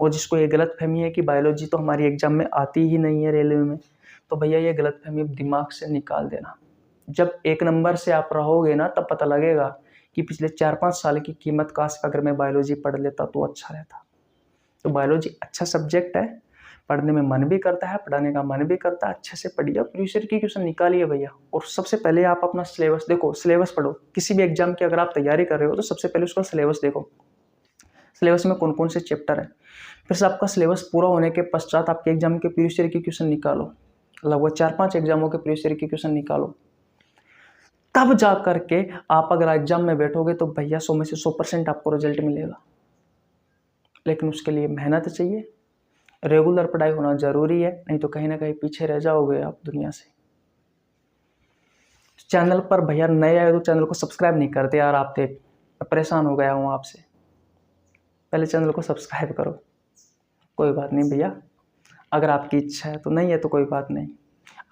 और जिसको ये गलत फहमी है कि बायोलॉजी तो हमारी एग्जाम में आती ही नहीं है रेलवे में, तो भैया ये गलत फहमी दिमाग से निकाल देना। जब 1 नंबर से आप रहोगे ना, तब पता लगेगा कि पिछले 4-5 साल की कीमत काश अगर मैं बायोलॉजी पढ़ लेता तो अच्छा रहता। तो बायोलॉजी अच्छा सब्जेक्ट है, पढ़ने में मन भी करता है, पढ़ाने का मन भी करता है। अच्छे से पढ़िए, फ्यूचर की क्वेश्चन निकालिए भैया। और सबसे पहले आप अपना सिलेबस देखो, सिलेबस पढ़ो। किसी भी एग्जाम की अगर आप तैयारी कर रहे हो तो सबसे पहले उसका सिलेबस देखो। सिलेबस में कौन कौन से चैप्टर है। फिर से आपका सिलेबस पूरा होने के पश्चात आपके एग्जाम के प्रीवियस ईयर के क्वेश्चन निकालो, लगभग 4-5 एग्जामों के प्रीवियस ईयर के क्वेश्चन निकालो, तब जा करके आप अगर एग्जाम में बैठोगे तो भैया 100 में से 100% आपको रिजल्ट मिलेगा। लेकिन उसके लिए मेहनत चाहिए, रेगुलर पढ़ाई होना जरूरी है, नहीं तो कहीं ना कहीं पीछे रह जाओगे आप दुनिया से। चैनल पर भैया नए आए तो चैनल को सब्सक्राइब नहीं करते यार, आप देख परेशान हो गया हूँ आपसे, पहले चैनल को सब्सक्राइब करो। कोई बात नहीं भैया, अगर आपकी इच्छा है तो, नहीं है तो कोई बात नहीं।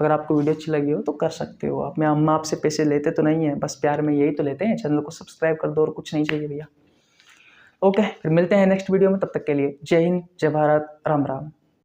अगर आपको वीडियो अच्छी लगी हो तो कर सकते हो आप, हम आपसे पैसे लेते तो नहीं है, बस प्यार में यही तो लेते हैं, चैनल को सब्सक्राइब कर दो और कुछ नहीं चाहिए भैया। ओके, फिर मिलते हैं नेक्स्ट वीडियो में, तब तक के लिए जय हिंद, जय भारत, राम राम।